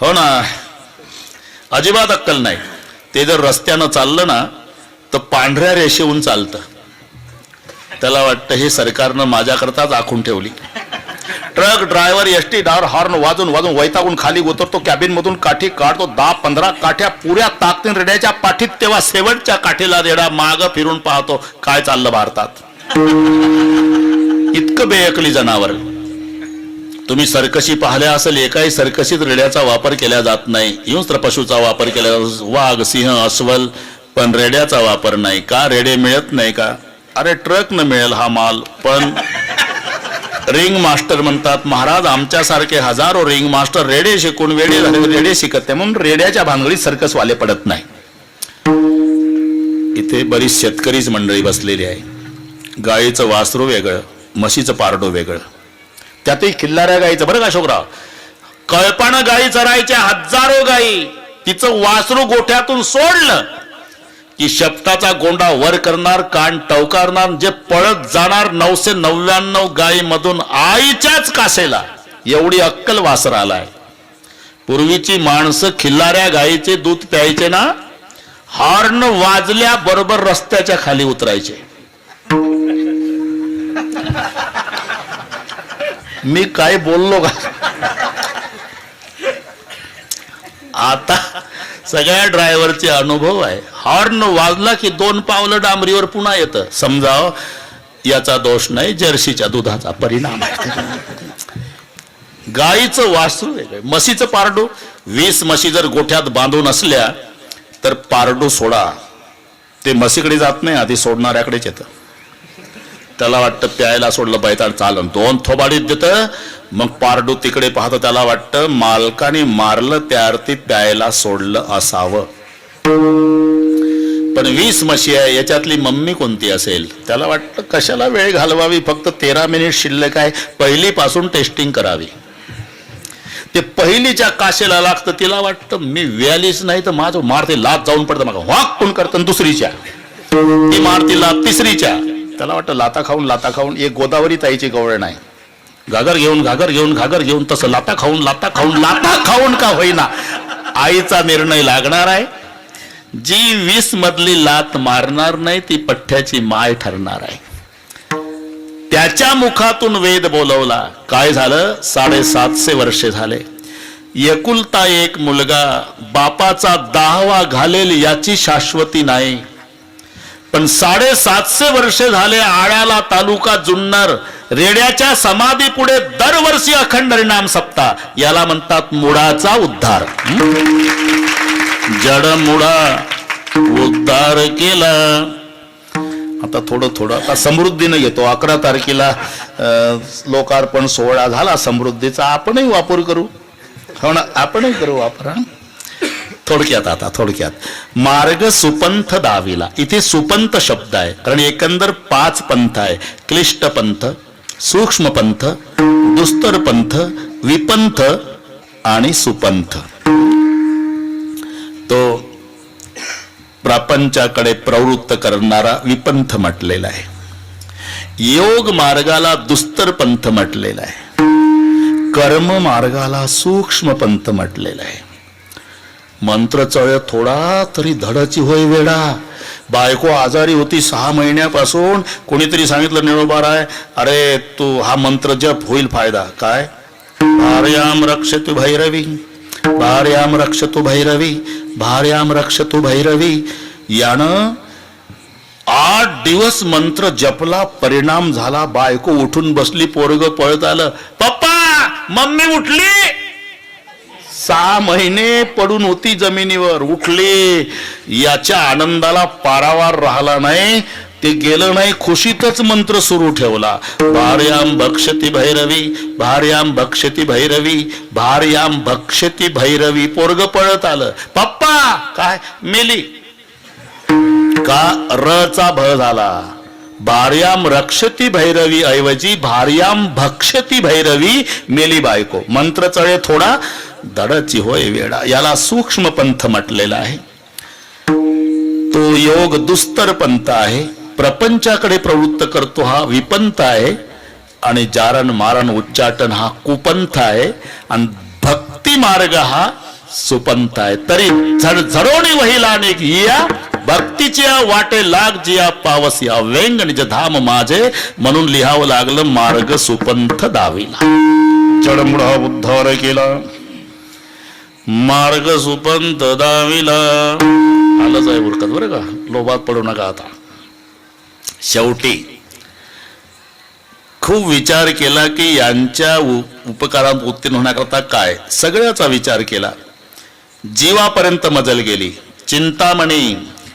हो ना, अजिबात अक्कल नाही. ते जर रस्त्यानं चाललं ना तर पांढऱ्या रेषेहून चालतं. त्याला वाटतं हे सरकारनं माझ्याकरताच आखून ठेवली. Truck driver ST driver horn वाजून वाजून वैतागून खाली उतरतो, कॅबिन मधून काठी काढतो, 10-15 काठ्या पुऱ्या ताकदीन रेड्याच्या पाठीत. तेव्हा शेवटच्या काठीला रेडा माग फिरून पाहतो, काय चाललं भारतात. इतकं बेअकली जनावर. तुम्ही सरकशी पाहिल्या असेल, एकाही सरकशीत रेड्याचा वापर केला जात नाही. हिंस्र पशुचा वापर केला जातो, वाघ, सिंह, अस्वल, पण रेड्याचा वापर नाही. का रेडे मिळत नाही का. अरे ट्रक न मिळेल हा माल, पण रिंग मास्टर म्हणतात महाराज, आमच्यासारखे हजारो रिंग मास्टर रेडे शिकून वेडे झाले, रेडे शिकत नाही म्हणून रेड्याच्या भानगडीत सर्कसवाले पडत नाही. इथे बरीच शेतकरीच मंडळी बसलेली आहे. गाईचं वासरू वेगळं, म्हशीचं पारडो वेगळं, त्यातही खिल्लाऱ्या गाईचं. बरं का अशोकराव, कळपानं गाई चरायच्या हजारो गाई. तिचं वासरू गोठ्यातून सोडलं की शब्दाचा गोंडा वर करणार, कान टवकारणार. जे पळत जाणार 999 गाई मधून आईच्याच कासेला. एवढी अक्कल वासर आलाय. पूर्वीची माणसं खिल्लाऱ्या गाईचे दूध प्यायचे ना, हॉर्न वाजल्या बरोबर रस्त्याच्या खाली उतरायचे. मी काय बोललो का. आता सगळ्या ड्रायव्हरचे अनुभव आहे. हॉर्न वाजला की 2 पावलं डांबरीवर पुन्हा येतं. समजाव याचा दोष नाही, जर्सीच्या दुधाचा परिणाम आहे. गाईचं वासरू वेगळं, म्हशीचं पारडू. 20 म्हशी जर गोठ्यात बांधून असल्या तर पारडू सोडा, ते म्हशीकडे जात नाही, आधी सोडणाऱ्याकडेच येतं. त्याला वाटतं प्यायला सोडलं पाहिजे, चालन 2 थोबाडीत देतं. मग पारडू तिकडे पाहतं, त्याला वाटतं मालकाने मारलं त्या अर्थी प्यायला सोडलं असावं. पण 20 म्हशी आहे, याच्यातली मम्मी कोणती असेल. त्याला वाटतं कशाला वेळ घालवावी, फक्त 13 मिनिट शिल्लक आहे, पहिलीपासून टेस्टिंग करावी. ते पहिलीच्या काशेला लागतं, तिला वाटतं मी व्यालीच नाही तर माझं मारते लात जाऊन पडतं. मग वाक कोण करतं. दुसरीच्या ती मारती लात, तिसरीच्या त्याला वाटतं लाता खाऊन एक गोदावरी ताईची गवळण आहे. घागर घेऊन तसं लाता खाऊन का होईना आईचा निर्णय लागणार आहे. जी 20 मधली लात मारणार नाही ती पठ्ठ्याची माय ठरणार आहे. त्याच्या मुखातून वेद बोलवला. काय झालं? 750 वर्षे झाले. एकुलता एक मुलगा बापाचा 10वा घालेल याची शाश्वती नाही. पण 750 वर्षे झाले आळ्याला तालुका जुन्नर रेड्याच्या समाधी पुढे दरवर्षी अखंड हरिनाम सप्ताह. याला म्हणतात मुळाचा उद्धार. जड मुळा उद्धार केला. आता थोडं आता समृद्धीनं येतो. 11 तारखेला लोकार्पण सोहळा झाला समृद्धीचा. आपणही वापर करू. हो ना, आपणही करू वापर. थोडक्यात मार्ग सुपंथ दाविला. इथे सुपंथ शब्द आहे कारण एकंदर 5 पंथ आहे. क्लिष्ट पंथ, सूक्ष्म पंथ, दुस्तर पंथ, विपंथ आणि सुपंथ. तो प्रपंचाकडे प्रवृत्त करणारा विपंथ म्हटलेला आहे. योग मार्गाला दुस्तर पंथ म्हटलेला आहे. कर्म मार्गाला सूक्ष्म पंथ म्हटलेला आहे. मंत्रचळ थोडा तरी धडाची होय वेडा. बायको आजारी होती 6 महिन्यापासून. कोणीतरी सांगितलं निरोबाराय अरे तू हा मंत्र जप होईल फायदा. काय? भार्याम रक्षतु भैरवी, भार्याम रक्षतु भैरवी, भार्याम रक्षतु भैरवी. यानं 8 दिवस मंत्र जपला. परिणाम झाला. बायको उठून बसली. पोरग पळत आलं. पप्पा मम्मी उठली. 6 महिने पडून होती जमिनीवर. उठली. याच्या आनंदाला पारावार राहिला नाही. ते गेलं नाही. खुशीतच मंत्र सुरू ठेवला. भार्याम भक्षती भैरवी, भार्याम भक्षती भैरवी, भार्याम भक्षती भैरवी. पोरग पळत आलं. पप्पा काय? मेली. का? रचा भ झाला. भार्याम रक्षती भैरवी ऐवजी भार्याम भक्षती भैरवी. मेली बायको. मंत्र चळे थोडा धडची होय वेडा. याला सूक्ष्म पंथ म्हटलेला आहे. तो योग दुस्तर पंथ आहे. प्रपंचाकडे प्रवृत्त करतो हा विपंथ आहे. आणि जारण मारण उच्चाटन हा कुपंथ आहे. आणि भक्ती मार्ग हा सुपंथ आहे. तरी झडझडोणी वहिला या भक्तीच्या वाटे लाग जिया पावस या वेंग निज धाम माझे. म्हणून लिहावं लागलं मार्ग सुपंथ दाविला. जडमुळा उद्धार केला. मार्ग सुपंथ दाविला. आलंच आहे उरकत बरं का. लोभात पडू नका. आता शेवटी खूप विचार केला की यांच्या उपकारात उत्तीर्ण होण्याकरता काय. सगळ्याचा विचार केला. जीवापर्यंत मजल गेली. चिंतामणी,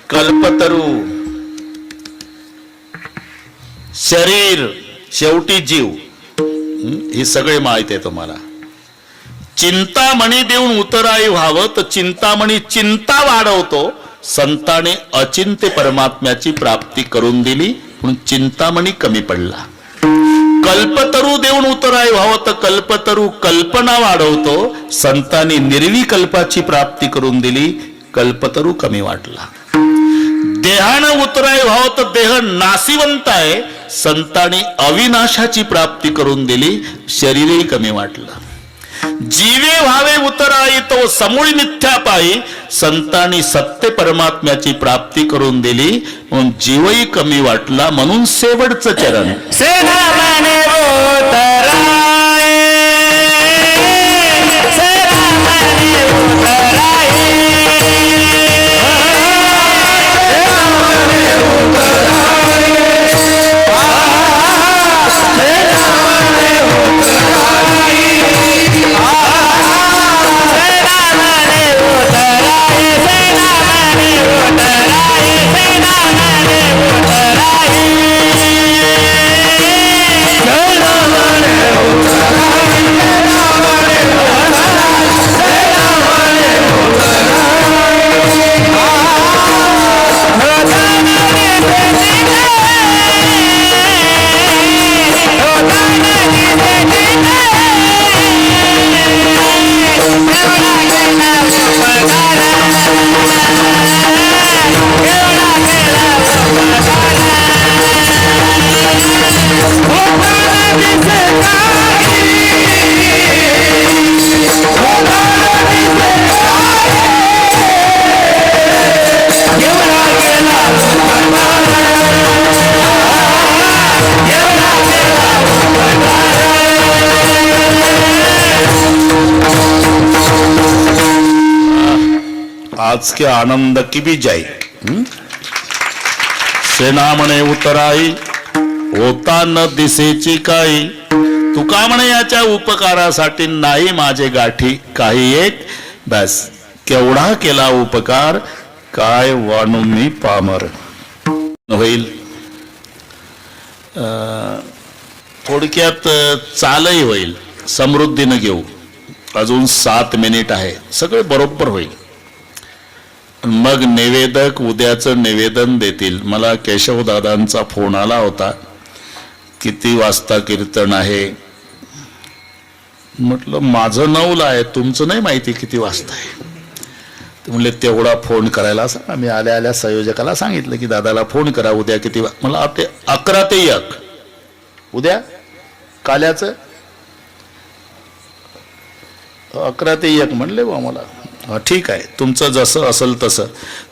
कल्पतरू, शरीर, शेवटी जीव. हे सगळे माहिती आहे तुम्हाला. चिंतामणी देऊन उतराई व्हावं तर चिंतामणी चिंता वाढवतो. संताने अचिंत्य परमात्म्याची प्राप्ती करून दिली म्हणून चिंतामणी कमी पडला. कल्पतरू देऊन उतराई व्हावं तर कल्पतरू कल्पना वाढवतो. संतांनी निर्विकल्पाची प्राप्ती करून दिली. कल्पतरू कमी वाटला. देहानं उतराई व्हावं तर देह नाशिवंत आहे. संतांनी अविनाशाची प्राप्ती करून दिली. शरीरही कमी वाटलं. जीवे व्हावे उतराई तो समूळ मिथ्या पायी. संतांनी सत्य परमात्म्याची प्राप्ती करून दिली म्हणून जीवही कमी वाटला. म्हणून शेवटचं चरण सेनामणे उतराई, सेनामणे उतराई, सेनामणे उतराई, सेनामणे उतराई, सेनामणे उतराई, सेनामणे उतराई, सेनामणे उतराई. आज के आनंद की भी जाई. सेना म्हणे उतराई होता न दिसेची काही, तुका म्हणे याच्या उपकारासाठी नाही माझे गाठी काही एक. बस केवढा केला उपकार, काय वाणू मी पामर. होईल थोडक्यात चालही होईल, समृद्धीनं घेऊ. अजून 7 मिनिट आहे, सगळे बरोबर होईल. मग निवेदक उद्याचं निवेदन देतील. मला केशवदादांचा फोन आला होता, किती वाजता कीर्तन आहे. म्हटलं माझं 9ला आहे, तुमचं नाही माहिती किती वाजता आहे. ते म्हणले तेवढा फोन करायला सांगा. मी आल्या आल्या संयोजकाला सांगितलं की दादाला फोन करा उद्या किती मला वाटते 11 ते 1. उद्या काल्याचं 11 ते 1 म्हणले बा मला. ठीक आहे, तुमचं जसं असेल तसं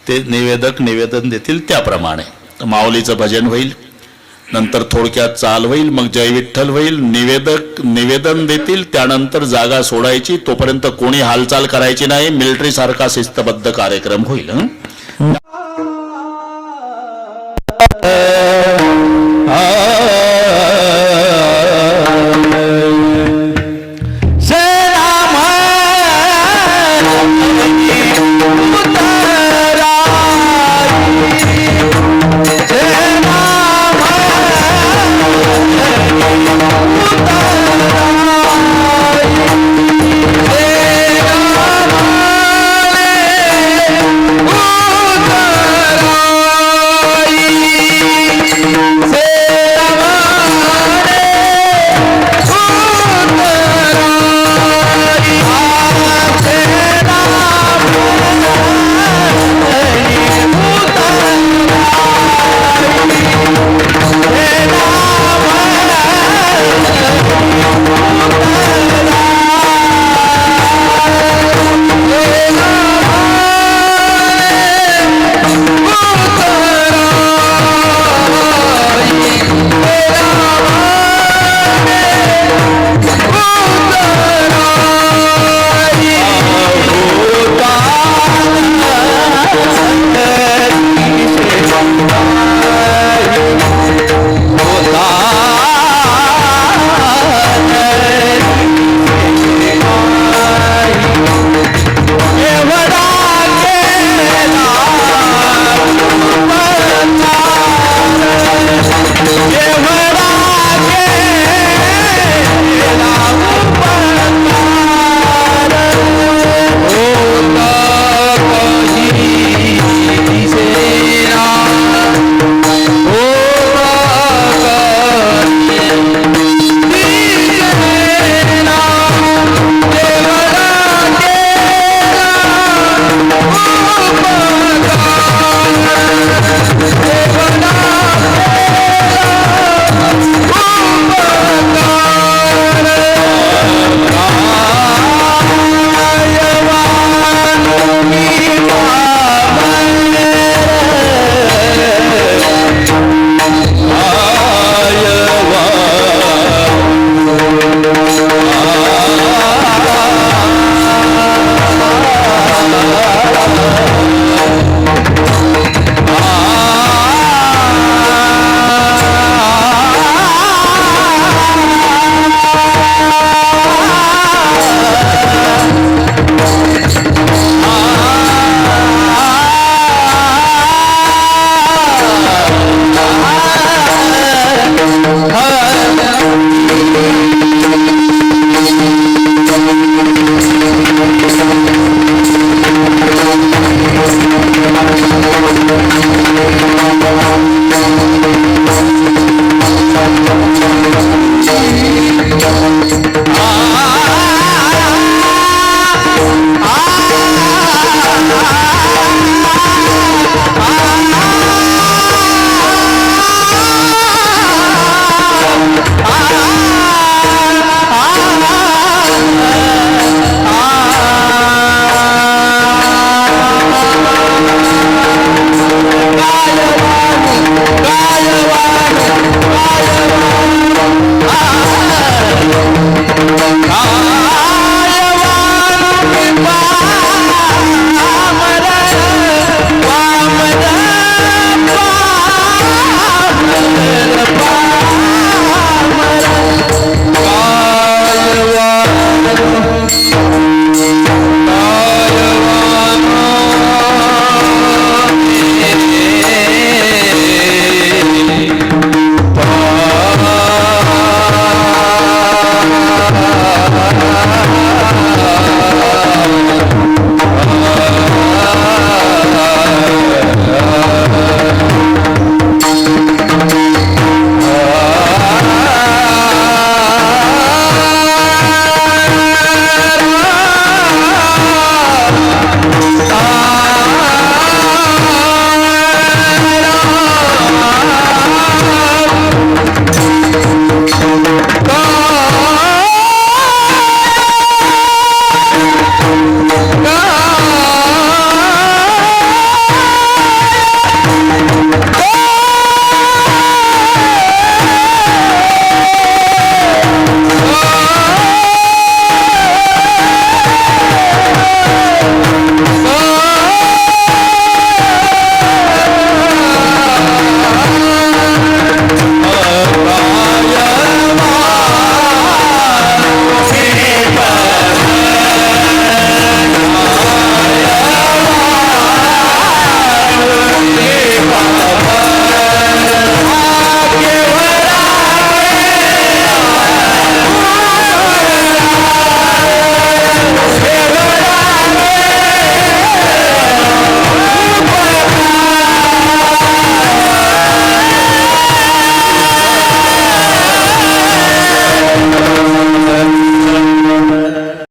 ते निवेदक निवेदन देतील त्याप्रमाणे. माऊलीचं भजन होईल, नंतर थोडक्यात चाल होईल, मग जय विठ्ठल होईल. निवेदक निवेदन देतील, त्यानंतर जागा सोडायची. तोपर्यंत कोणी हालचाल करायची नाही. मिलिटरी सारखा शिस्तबद्ध कार्यक्रम होईल.